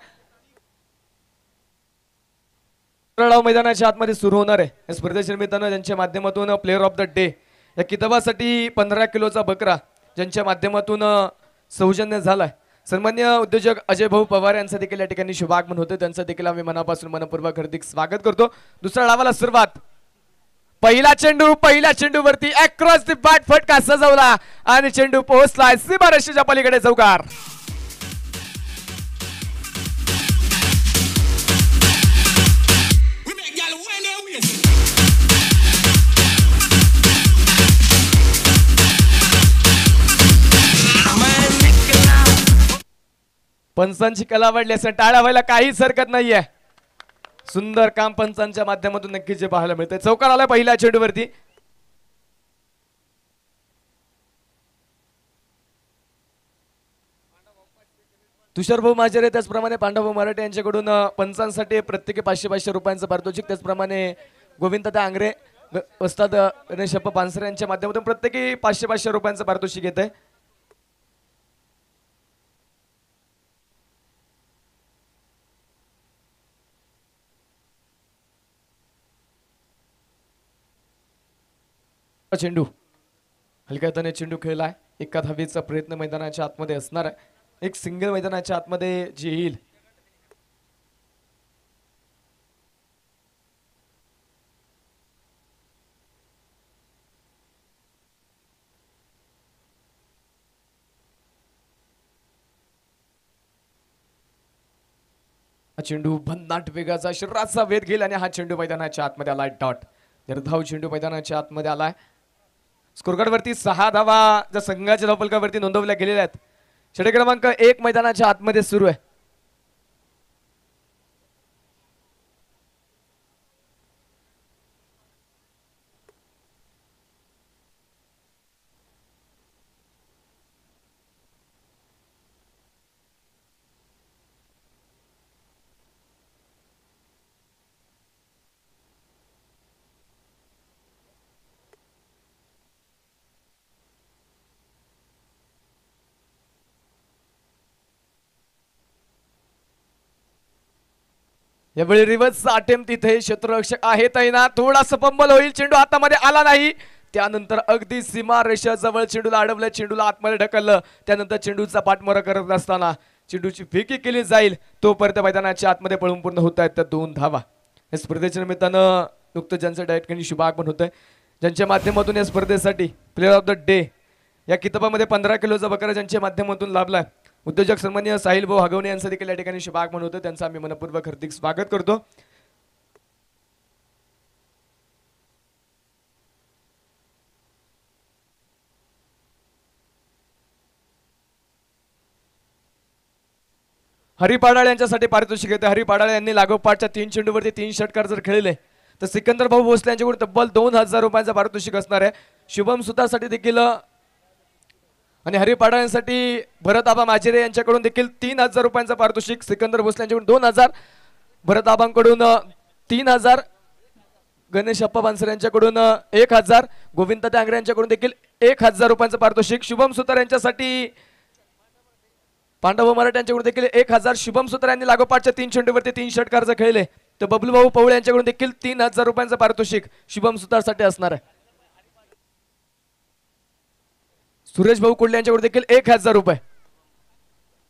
मैदानाच्या आतमध्ये सुरू होणार आहे या स्पर्धेच्या निमित्तानं ज्यांच्या माध्यमातून प्लेअर ऑफ द डे या किताबासाठी 15 किलोचा बकरा ज्यांच्या माध्यमातून सौजन्य झालाय. सन्मान्य उद्योजक अजय भाऊ पवार यांचं देखील या ठिकाणी शुभागमन होतं. त्यांचं देखील आम्ही मनापासून मनपूर्वक हार्दिक स्वागत करतो. दुसऱ्या डावाला सुरुवात. पहिला चेंडूवरती अक्रॉस द बॅट फटका सजवला आणि चेंडू पोहोचलाय सीमारेषेच्या पलीकडे चौकार. पंचांची कला वाढली असेल, टाळ्या व्हायला काहीच हरकत नाहीये. सुंदर काम पंचांच्या माध्यमातून नक्कीच जे पाहायला मिळतंय. चौकार आलाय पहिल्या चेंडूवरती. तुषार भाऊ माजरे त्याचप्रमाणे पांडव मराठे यांच्याकडून पंचांसाठी प्रत्येकी 500 रुपयांचं पारितोषिक. त्याचप्रमाणे गोविंददादा आंग्रे वस्ताद गणेशप्पा पानसरे यांच्या माध्यमातून प्रत्येकी 500 रुपयांचं पारितोषिक येत आहे. चेंडू हलक्या हाताने चेंडू खेळलाय. एका धावेचा प्रयत्न मैदानाच्या आतमध्ये असणार आहे. एक सिंगल मैदानाच्या आतमध्ये जे येईल हा चेंडू भन्नाट वेगाचा शरीराचा वेध घेईल आणि हा चेंडू मैदानाच्या आतमध्ये आलाय. डॉट निर्धाव चेंडू मैदानाच्या आतमध्ये आलाय. स्कोरकार्ड वरती 6 धावा ज्या संघाच्या धावफलकावरती नोंदवल्या गेलेल्या आहेत. षटक क्रमांक 1 मैदानाच्या आतमध्ये सुरू आहे. यावेळी रिव्हर्स अटेम्प्ट तिथे क्षेत्ररक्षक आहे तैनात. थोडासा पंबल होईल, चेंडू हातामध्ये आला नाही. त्यानंतर अगदी सीमा रेषेजवळ चेंडूला अडवलं, चेंडूला आतमध्ये ढकललं. त्यानंतर चेंडूचा पाठमोरा करत असताना चेंडूची फेकी केली जाईल. तोपर्यंत मैदानाच्या आतमध्ये पळून पूर्ण होत आहेत त्या 2 धावा. या स्पर्धेच्या निमित्तानं नुकतं ज्यांचं डायरेक्टली शुभागमन होतंय, ज्यांच्या माध्यमातून या स्पर्धेसाठी प्लेअर ऑफ द डे या किताबामध्ये 15 किलोचा बकरा ज्यांच्या माध्यमातून लाभलाय उद्योजक सन्मान्य साहिल भाऊ हगवणे यांचं देखील या ठिकाणी शुभागमन होतं. त्यांचं आम्ही मनपूर्वक हार्दिक स्वागत करतो. हरी पाडाळ यांच्यासाठी पारितोषिक येते. हरी पाडाळ यांनी लागोपाठच्या 3 चेंडूवरती 3 षटकार जर खेळले तर सिकंदर भाऊ भोसले यांच्याकडून तब्बल 2000 रुपयांचं पारितोषिक असणार आहे. शुभम सुतारसाठी देखील आणि हरी पाडाळ यांसाठी भरत आबा माजिरे यांच्याकडून देखील 3000 रुपयांचं पारितोषिक. सिकंदर भोसले यांच्याकडून 2000, भरत आबांकडून 3000, गणेशप्पा पानसरे यांच्याकडून 1000, गोविंददादा आंग्रे यांच्याकडून देखील 1000 रुपयांचं पारितोषिक. शुभम सुतार यांच्यासाठी पांडव मराठे यांच्याकडून देखील 1000. शुभम सुतार यांनी लागोपाठच्या 3 चेंडूवरती 3 षटकार जर खेळले तर बबलू भाऊ पवळे यांच्याकडून देखील 3000 रुपयांचं पारितोषिक शुभम सुतारसाठी असणार आहे. सुरेश भाऊ कुडले यांच्याकडून देखील 1000 रुपये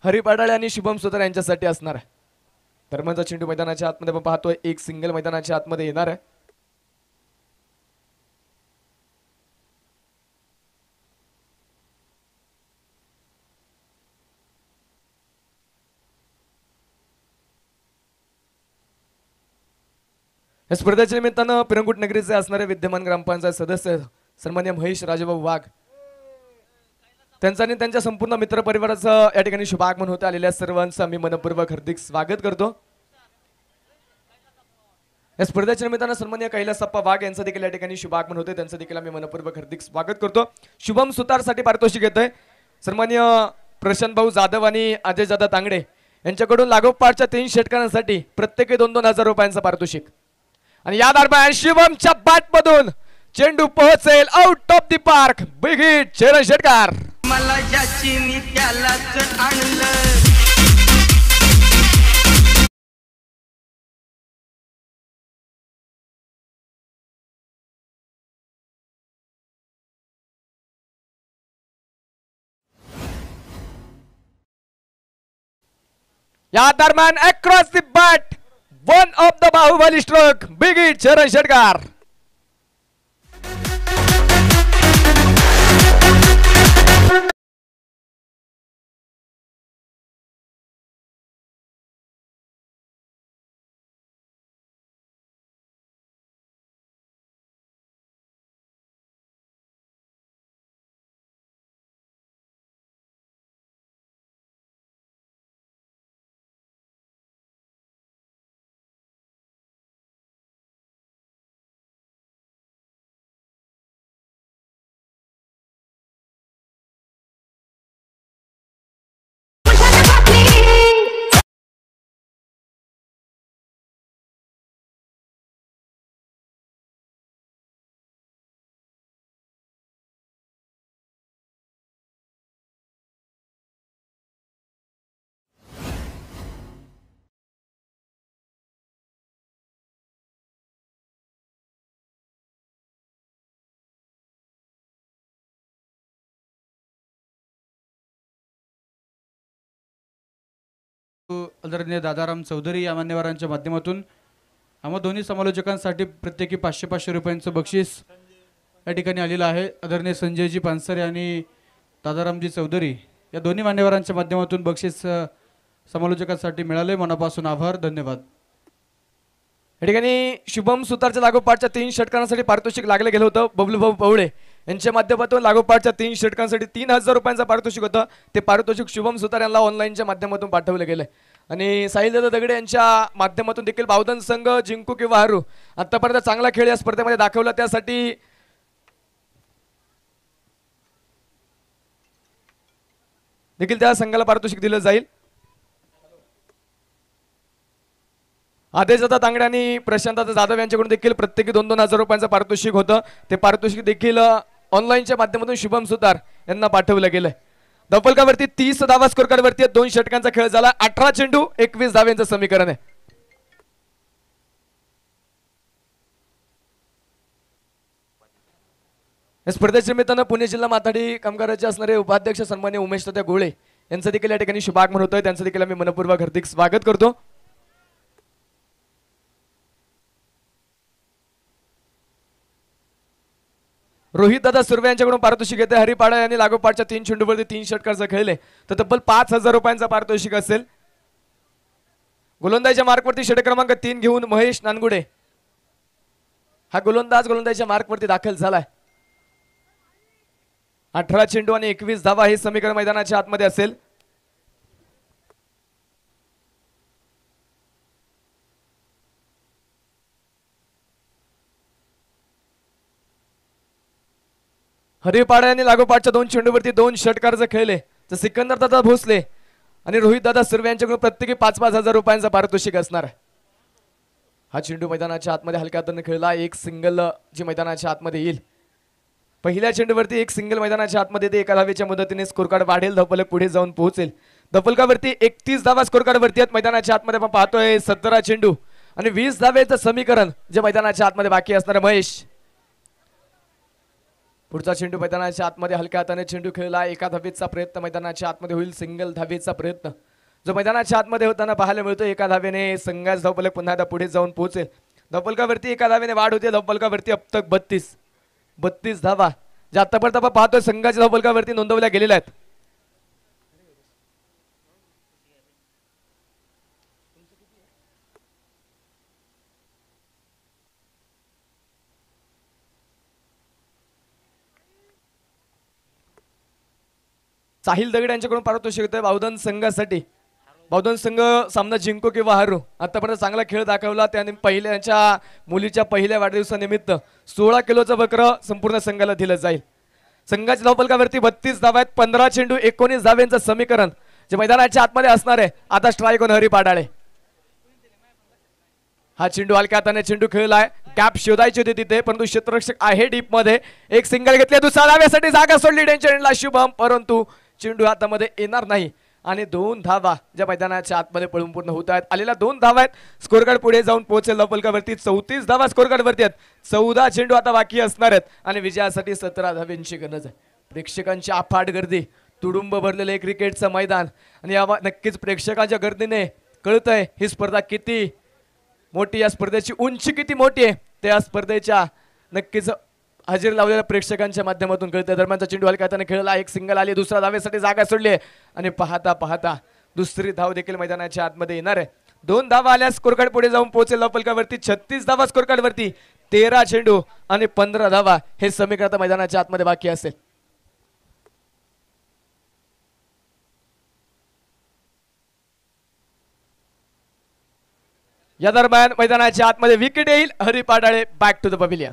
हरी पाडाळे आणि शुभम सुतार यांच्यासाठी असणार आहे. दरम्यानचा चेंडू मैदानाच्या आतमध्ये आपण पाहतोय एक सिंगल मैदानाच्या आतमध्ये येणार आहे. या स्पर्धेच्या निमित्तानं पिरंगुट नगरीचे असणारे विद्यमान ग्रामपंचायत सदस्य सन्मान्य महेश राजेबाबू वाघ त्यांचा आणि त्यांच्या संपूर्ण मित्र परिवाराचं या ठिकाणी शुभागमन होते आलेल्या सर्वांचं आम्ही मनपूर्वक हार्दिक स्वागत करतो। या स्पर्धेच्या निमित्तानं सन्मान्य कैलासप्पा वाघ यांचं देखील या ठिकाणी शुभागमन होते, त्यांचं देखील आम्ही मनपूर्वक हार्दिक स्वागत करतो। शुभम सुतारसाठी पारितोषिक येतंय सन्मान्य प्रशांत भाऊ जाधव आणि अजय जादा तांगडे यांच्याकडून लागोपाठच्या 3 षटकांसाठी प्रत्येकी 2,000 रुपयांचं पारितोषिक। आणि या दरम्यान शिवमच्या बॅटमधून चेंडू पोहोचेल out of the park, big hit Charan षटकार। मला ज्याची मी त्यालाच आणलं। या दरम्यान across the bat one of the Baahubali stroke, big hit Charan षटकार। आदरणीय दादाराम चौधरी या मान्यवरांच्या माध्यमातून आम्हा दोन्ही समालोचकांसाठी प्रत्येकी 500 रुपयांचं बक्षीस या ठिकाणी आलेलं आहे। आदरणीय संजयजी पानसरे आणि दादारामजी चौधरी या दोन्ही मान्यवरांच्या माध्यमातून बक्षीस समालोचकांसाठी मिळाले, मनापासून आभार, धन्यवाद। या ठिकाणी शुभम सुतारच्या लागोपाठच्या 3 षटकांसाठी पारितोषिक लागले गेलं होतं। बबलू भाऊ पवळे यांच्या माध्यमातून लागोपाठच्या 3 षटकांसाठी 3,000 रुपयांचं पारितोषिक होतं। ते पारितोषिक शुभम सुतार यांना ऑनलाईनच्या माध्यमातून पाठवलं गेलं आणि साहिलदादा दगडे यांच्या माध्यमातून देखील बावधन संघ जिंकू किंवा हरू आतापर्यंत चांगला खेळ या स्पर्धेमध्ये दाखवला, त्यासाठी देखील त्या संघाला पारितोषिक दिलं जाईल। आदेशदादा तांगडे आणि प्रशांतदादा जाधव यांच्याकडून देखील प्रत्येकी 2,000 रुपयांचं पारितोषिक होतं। ते पारितोषिक देखील ऑनलाईनच्या माध्यमातून शुभम सुतार यांना पाठवलं गेलंय। धपलकावरती 30 धावा स्कोर कार्डवरती 2 षटकांचा खेळ झाला, 18 चेंडू 21 धाव्यांचं समीकरण आहे। या स्पर्धेच्या निमित्तानं पुणे जिल्हा माथाडी कामगाराचे असणारे उपाध्यक्ष सन्मान्य उमेश तात्या गोळे यांचं देखील या ठिकाणी शुभागमन होतंय, त्यांचं देखील आम्ही मनपूर्वक हार्दिक स्वागत करतो। रोहित दादा सुर्वे यांच्याकडून पारितोषिक येते। हरिपाडा यांनी लागोपाठच्या 3 चेंडूवरती 3 षटकांचं खेळले तर तब्बल 5,000 रुपयांचं पारितोषिक असेल। गोलंदाजीच्या मार्कवरती षटक क्रमांक 3 घेऊन महेश नानगुडे हा गोलंदाजीच्या मार्कवरती दाखल झालाय। 18 चेंडू आणि 21 धावा हे समीकरण मैदानाच्या आतमध्ये असेल। हरिपाडा यांनी लागोपाठच्या 2 चेंडूवरती 2 षटकांचं खेळले तर सिकंदर दादा भोसले आणि रोहित दादा सुर्वे यांच्याकडून प्रत्येकी 5,000 रुपयांचं पारितोषिक असणार आहे। हा चेंडू मैदानाच्या आतमध्ये हलक्या हाताने खेळला, एक सिंगल जी मैदानाच्या आतमध्ये येईल। पहिल्या चेंडूवरती एक सिंगल मैदानाच्या आतमध्ये ते 1 धावेच्या मदतीने स्कोर कार्ड वाढेल, धपलक पुढे जाऊन पोहोचेल। धपलकावरती 31 धावा स्कोर कार्डवरती आहेत मैदानाच्या आतमध्ये। आपण पाहतोय 17 चेंडू आणि 20 धावेचं समीकरण जे मैदानाच्या आतमध्ये बाकी असणार। महेश पुढचा चेंडू मैदानाच्या आतमध्ये हलक्या हाताने चेंडू खेळला, 1 धावेचा प्रयत्न मैदानाच्या आतमध्ये होईल, सिंगल धावेचा प्रयत्न जो मैदानाच्या आतमध्ये होताना पाहायला मिळतो। 1 धावेने संघाचा धपलक पुन्हा एकदा पुढे जाऊन पोहोचेल। धपलकावरती 1 धावेने वाढ होते, धपलकावरती अब तक 32 धावा ज्या आतापर्यंत आपण पाहतोय संघाच्या धपलकावरती नोंदवल्या गेलेल्या आहेत। साहिल दगड यांच्याकडून पारितोषिक येतोय बावधन संघासाठी. बावधन संघ सामना जिंको किंवा हारो आतापर्यंत चांगला खेळ दाखवला. त्याने त्यांच्या मुलीच्या पहिल्या वाढदिवसानिमित्त 16 किलोचं बकरं संपूर्ण संघाला दिलं जाईल. संघाच्या धावफलकावरती 32 धावा आहेत. 15 चेंडू 19 धाव्यांचं समीकरण जे मैदानाच्या आतमध्ये असणार आहे. आता स्ट्राईक ऑन हरी पाडाळे. हा चेंडू हलक्या हाताने चेंडू खेळलाय. गॅप शोधायची होती तिथे परंतु क्षेत्ररक्षक आहे डीप मध्ये. एक सिंगल घेतले. दुसऱ्या धाव्यासाठी जागा सोडली डेंजरला शुभम परंतु चेंडू हातामध्ये येणार नाही. आणि 2 धावा ज्या मैदानाच्या आतमध्ये पळून पूर्ण होत आहेत. आलेल्या 2 धावा आहेत. स्कोरकार्ड पुढे जाऊन पोहोचेल धावफलकावरती. 34 धावा स्कोरकार्ड वरती आहेत. 14 चेंडू आता बाकी असणार आहेत आणि विजयासाठी 17 धाव्यांची गरज आहे. प्रेक्षकांची अफाट गर्दी, तुडुंब भरलेलं एक क्रिकेटचं मैदान आणि या नक्कीच प्रेक्षकांच्या गर्दीने कळतंय ही स्पर्धा किती मोठी, या स्पर्धेची उंची किती मोठी आहे ते या स्पर्धेच्या नक्कीच हजेरी लावलेल्या प्रेक्षकांच्या माध्यमातून कळतं. दरम्यानचा चेंडू हलक्या हाताने खेळला. एक सिंगल आली. दुसऱ्या धावेसाठी जागा सोडली आणि पाहता पाहता दुसरी धाव देखील मैदानाच्या आतमध्ये येणार आहे. 2 धावा आल्या. स्कोरकार्ड पुढे जाऊन पोहोचेल धावफलकावरती. 36 धावा स्कोरकार्ड वरती. 13 चेंडू आणि 15 धावा हे समीकरण आता मैदानाच्या आतमध्ये बाकी असेल. या दरम्यान मैदानाच्या आतमध्ये विकेट येईल. Hari Padale back to the pavilion.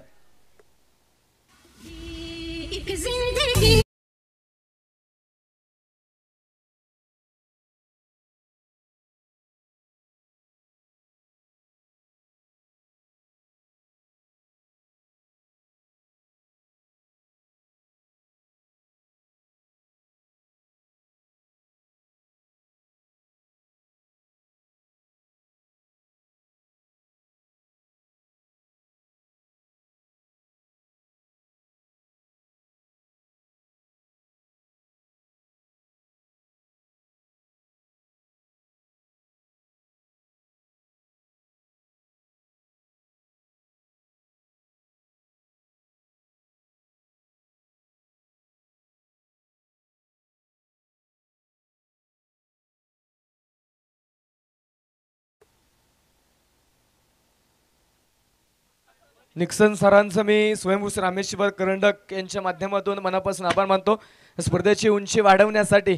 Nixon सरांचं मी स्वयंभू रामेश्वर करंडक यांच्या माध्यमातून मनापासून आभार मानतो. स्पर्धेची उंची वाढवण्यासाठी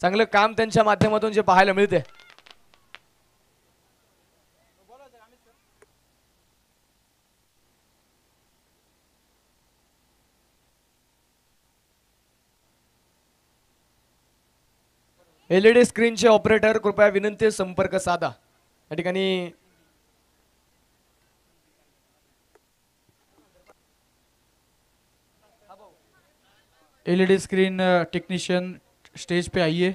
चांगलं काम त्यांच्या माध्यमातून जे पाहायला मिळते. LED स्क्रीनचे ऑपरेटर कृपया विनंती संपर्क साधा. या ठिकाणी LED स्क्रीन टेक्नीशियन स्टेज पे आइए.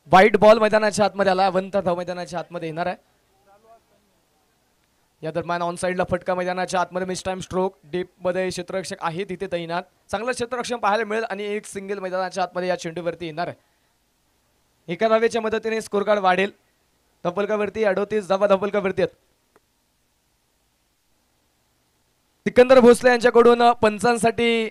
व्हाईट बॉल मैदानाच्या आतमध्ये आला. अवंत धाव मैदानाच्या आतमध्ये येणार आहे. या दरम्यान ऑन साइडला फटका मैदानाच्या आतमध्ये मिस टाइम स्ट्रोक. डीप मध्ये क्षेत्ररक्षक आहे तिथे तैनात. चांगलं क्षेत्ररक्षण पाहायला मिळेल आणि एक सिंगल मैदानाच्या आतमध्ये या चेंडूवरती येणार आहे. एका धावेच्या मदतीने स्कोर कार्ड वाढेल. धावफलकावरती 38 धावा धावफलकावरती आहेत. सिकंदर भोसले यांच्याकडून पंचांसाठी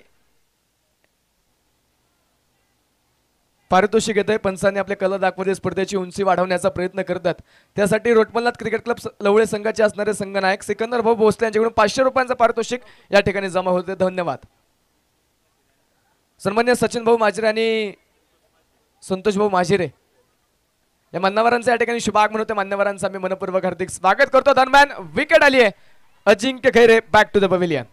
पारितोषिक येते. पंचांनी आपले कला दाखवते. स्पर्धेची उंची वाढवण्याचा प्रयत्न करतात. त्यासाठी रोटमल्लात क्रिकेट क्लब लवळे संघाचे असणारे संघनायक सिकंदर भाऊ भोसले यांच्याकडून 500 रुपयांचं पारितोषिक या ठिकाणी जमा होते. धन्यवाद. सन्मान्य सचिन भाऊ माजिरे आणि संतोष भाऊ माजिरे या मान्यवरांचं या ठिकाणी शुभागमन होते. मान्यवरांचं आम्ही मनपूर्वक हार्दिक स्वागत करतो. दरम्यान विकेट आली आहे. Ajinkya Khaire back to the pavilion.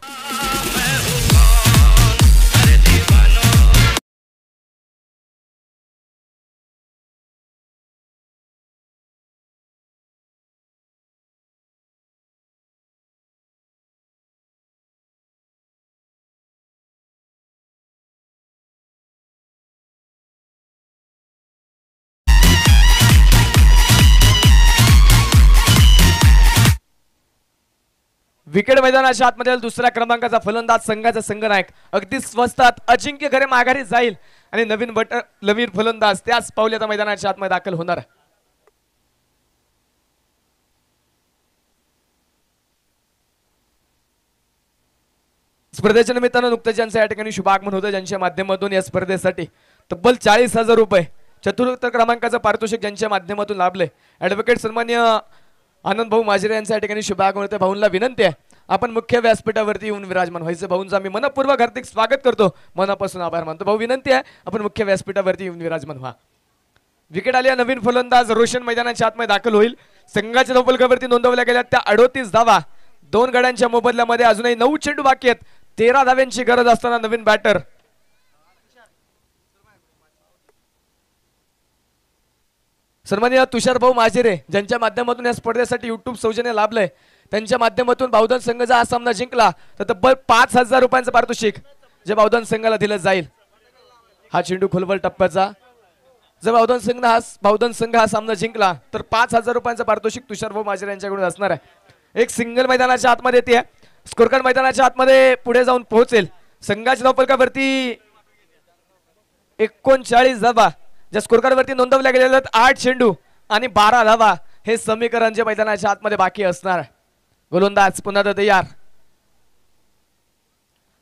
Wicket मैदानाच्या आतमध्ये दुसऱ्या क्रमांकाचा फलंदाज संघाचा संघनायक अगदी स्वस्तात अजिंक्य खरे माघारी जाईल आणि नवीन फलंदाज त्याच पावली आता मैदानाच्या आतमध्ये दाखल होणार. स्पर्धेच्या निमित्तानं नुकतंच ज्यांचं या ठिकाणी शुभागमन होतं, ज्यांच्या माध्यमातून या स्पर्धेसाठी तब्बल 40,000 रुपये चतुर्थ क्रमांकाचं पारितोषिक ज्यांच्या माध्यमातून लाभले, ॲडव्होकेट सन्मान्य आनंद भाऊ माजरे यांच्या या ठिकाणी शुभागमन होते. भाऊंना विनंती आहे आपण मुख्य व्यासपीठावरती येऊन विराजमान व्हायचं. भाऊंचं आम्ही मनपूर्वक हार्दिक स्वागत करतो, मनापासून आभार मानतो. भाऊ विनंती आहे आपण मुख्य व्यासपीठावरती येऊन विराजमान व्हा. विकेट आली, नवीन फलंदाज रोशन मैदानाच्या आतमध्ये दाखल होईल. संघाच्या धावफलकावरती नोंदवल्या गेल्या त्या 38 धावा, 2 गड्यांच्या मोबदल्यामध्ये अजूनही 9 चेंडू बाकी आहेत. 13 धाव्यांची गरज असताना नवीन बॅटर सन्माननीय तुषार भाऊ माजेरे ज्यांच्या माध्यमातून या स्पर्धेसाठी युट्यूब सौजन्य लाभलंय, त्यांच्या माध्यमातून बावधन संघ जर हा सामना जिंकला तर तब्बल 5,000 रुपयांचं पारितोषिक जे बावधन संघाला दिलं जाईल. हा चेंडू खोलवर टप्प्याचा, जर बावधन संघ हा सामना जिंकला तर 5,000 रुपयांचं पारितोषिक तुषार भाऊ माजेरे यांच्याकडून असणार आहे. एक सिंगल मैदानाच्या आतमध्ये येते, स्कोरकार्ड मैदानाच्या आतमध्ये पुढे जाऊन पोहोचेल. संघाच्या धावफलकावरती 39 धावा, ज्या स्कोरकार्डवरती नोंदवल्या गेलेल्या 8 चेंडू आणि 12 धावा, हे समीकरण जे मैदानाच्या आतमध्ये बाकी असणार आहे. गोलंदाज पुन्हा तयार.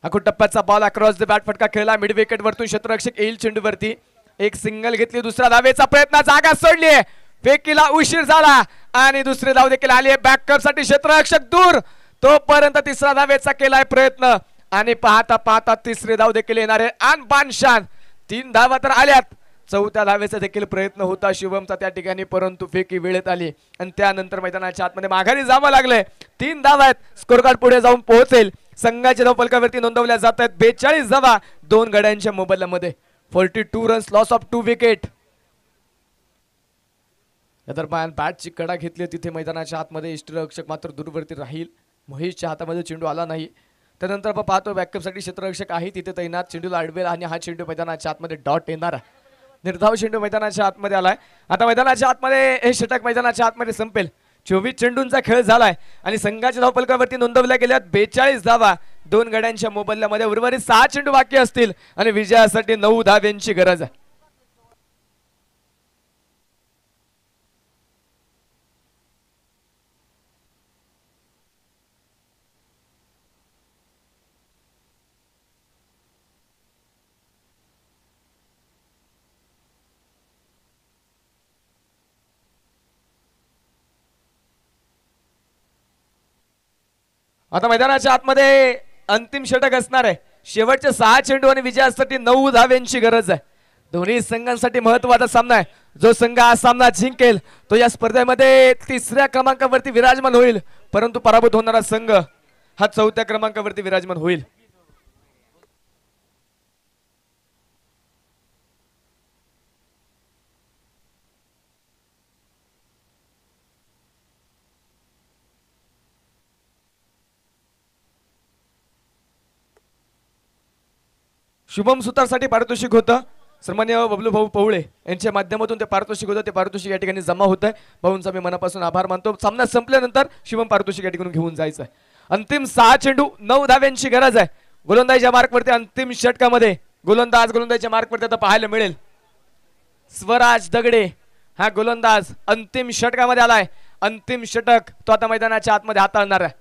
आखूड टप्प्याचा बॉल अक्रॉस द बॅट फटका खेळला, मिड विकेट वरतून क्षेत्ररक्षक येईल चेंडूवरती. एक सिंगल घेतली, दुसरा धावेचा प्रयत्न, जागा सोडली, फेकीला उशीर झाला आणि दुसरी धाव देखील आली आहे. बॅकअप साठी क्षेत्ररक्षक दूर, तोपर्यंत तिसरा धावेचा केलाय प्रयत्न आणि पाहता पाहता तिसरी धाव देखील येणार आहे. आन बानशान 3 धावा तर आल्यात, 4थ्या धावेचा देखील प्रयत्न होता शिवमचा त्या ठिकाणी, परंतु फेकी वेळेत आली आणि त्यानंतर मैदानाच्या आतमध्ये माघारी जावं लागलंय. 3 धावा आहेत, स्कोरकार्ड पुढे जाऊन पोहोचेल. संघाच्या धावफलकावरती नोंदवल्या जात आहेत 42 धावा, 2 गड्यांच्या मोबदल्यामध्ये. 42 रन्स, लॉस ऑफ 2 विकेट. या दरम्यान बॅटची कडा घेतली तिथे मैदानाच्या आतमध्ये इष्टरक्षक मात्र दूरवरती राहील. महेशच्या हातामध्ये चेंडू आला नाही. त्यानंतर आपण पाहतो बॅकअपसाठी क्षेत्ररक्षक आहे तिथे तैनात, चेंडूला अडवेल आणि हा चेंडू मैदानाच्या आतमध्ये डॉट येणार. निर्धाव चेंडू मैदानाच्या आतमध्ये आलाय. आता मैदानाच्या आतमध्ये हे षटक मैदानाच्या आतमध्ये संपेल. 24 चेंडूंचा खेळ झालाय आणि संघाच्या धावफलकावरती नोंदवल्या गेल्या 42 धावा, 2 गड्यांच्या मोबदल्यामध्ये. उर्वरित 6 चेंडू बाकी असतील आणि विजयासाठी 9 धाव्यांची गरज आहे. आता मैदानाच्या आतमध्ये अंतिम षटक असणार आहे. शेवटचे 6 चेंडू आणि विजयासाठी 9 धाव्यांची गरज आहे. दोन्ही संघांसाठी महत्त्वाचा सामना आहे. जो संघ हा सामना जिंकेल तो या स्पर्धेमध्ये 3ऱ्या क्रमांकावरती विराजमान होईल, परंतु पराभूत होणारा संघ हा 4थ्या क्रमांकावरती विराजमान होईल. शुभम सुतारसाठी पारितोषिक होतं. सन्मान्य बबलू भाऊ पवळे यांच्या माध्यमातून ते पारितोषिक होतं. ते पारितोषिक या ठिकाणी जमा होत आहे. भाऊंचा मी मनापासून आभार मानतो. सामना संपल्यानंतर शुभम पारितोषिक या ठिकाणी घेऊन जायचं आहे. अंतिम 6 चेंडू 9 धाव्यांची गरज आहे. गोलंदाजीच्या मार्कवरती अंतिम षटकामध्ये गोलंदाजीच्या मार्कवरती आता पाहायला मिळेल स्वराज दगडे हा गोलंदाज अंतिम षटकामध्ये आलाय. अंतिम षटक तो आता मैदानाच्या आतमध्ये हाताळणार आहे.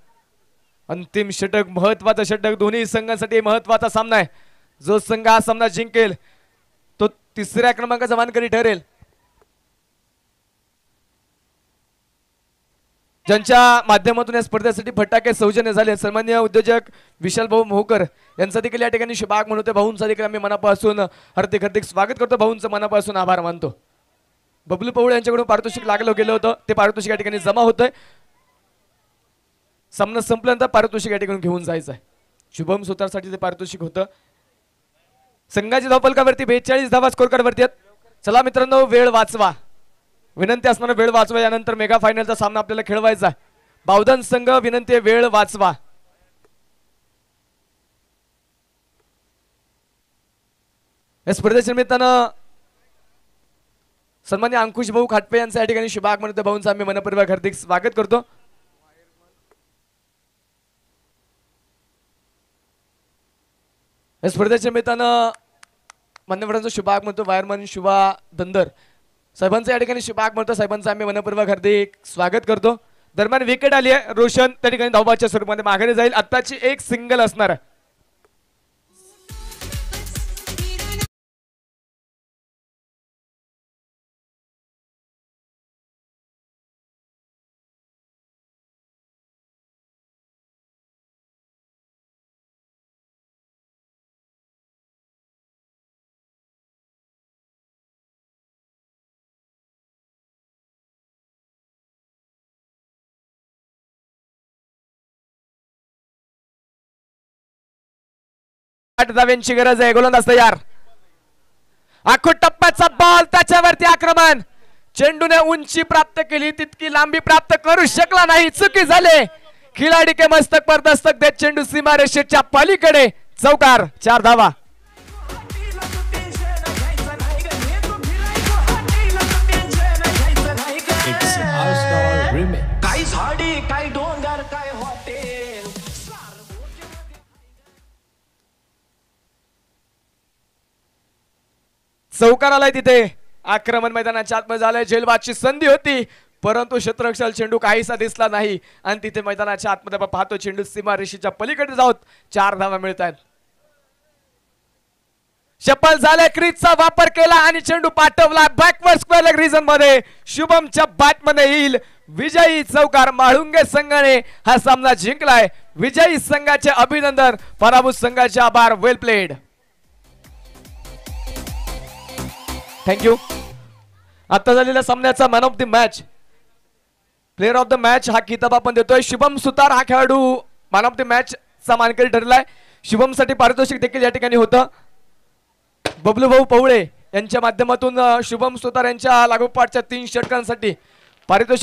अंतिम षटक महत्वाचं षटक, दोन्ही संघांसाठी महत्वाचा सामना आहे. जो संघ हा सामना जिंकेल तो 3ऱ्या क्रमांकाचा मानकरी ठरेल. ज्यांच्या माध्यमातून या स्पर्धेसाठी फटाके सौजन्य झाले सन्माननीय उद्योजक विशाल भाऊ मोहकर यांचा देखील या ठिकाणी शुभागमन होते. भाऊंचा देखील आम्ही मनापासून हार्दिक स्वागत करतो. भाऊंचं मनापासून आभार मानतो. बबलू पवळे यांच्याकडून पारितोषिक लागलं गेलं होतं, ते पारितोषिक या ठिकाणी जमा होतंय. सामना संपल्यानंतर पारितोषिक या ठिकाणी घेऊन जायचं आहे. शुभम सुतारसाठी ते पारितोषिक होतं. संघाच्या धावफलकावरती 42 धावा स्कोरकार्डवरती आहेत. चला मित्रांनो, वेळ वाचवा, विनंती असणार वेळ वाचवा. यानंतर मेगा फायनलचा सामना आपल्याला खेळवायचा आहे. बावधन संघ विनंती, वेळ वाचवा. या स्पर्धेच्या निमित्तानं सन्मान्य अंकुश भाऊ खाटपे यांचं या ठिकाणी शुभागमन होतं. भाऊंचं आम्ही मनपूर्वक हार्दिक स्वागत करतो. या स्पर्धेच्या निमित्तानं मान्यवरांचं शुभागमन होतं. वायरमन शुभा धंदर साहेबांचं या ठिकाणी शुभागमन होतं. साहेबांचं आम्ही मनपूर्वक हार्दिक स्वागत करतो. दरम्यान विकेट आली आहे. रोशन त्या ठिकाणी धावबाच्या स्वरूपामध्ये माघारी जाईल. आत्ताची एक सिंगल असणार आहे. 8 धाव्यांची गरज आहे. गोलंदाज तयार. आखो टप्प्याचा बॉल त्याच्यावरती आक्रमण. चेंडूने उंची प्राप्त केली तितकी लांबी प्राप्त करू शकला नाही. चुकी झाले. खिलाडी के मस्तक पर दस्तक देत चेंडू सीमारेषेच्या पलीकडे. चौकार. 4 धावा. काय झाडी काय डोंगर काय हॉटेल. चौकार आलाय तिथे. आक्रमण मैदानाच्या आतमध्ये झालंय. झेलबादची संधी होती परंतु क्षेत्ररक्षक चेंडू काहीसा दिसला नाही आणि तिथे मैदानाच्या आतमध्ये आपण पाहतो चेंडू सीमारेषेच्या पलीकडे जाऊत. 4 धावा मिळत आहेत. चप्पल झाले. क्रीजचा वापर केला आणि चेंडू पाठवला बॅकवर्ड स्क्वेअर लेग रिजन मध्ये. शुभमच्या बॅट मध्ये येईल विजयी चौकार. म्हाळुंगे संघाने हा सामना जिंकलाय. विजयी संघाचे अभिनंदन. पराभूत संघाचे आभार. वेल प्लेड. थँक्यू. आता झालेल्या सामन्याचा man of the match player of the match हा किताब आपण देतोय. शुभम सुतार हा खेळाडू मॅन ऑफ द मॅच चा मानकरी ठरलाय. शुभम साठी पारितोषिक देखील या ठिकाणी होतं. बबलू भाऊ पवळे यांच्या माध्यमातून शुभम सुतार यांच्या लागोपाठच्या 3 षटकांसाठी पारितोषिक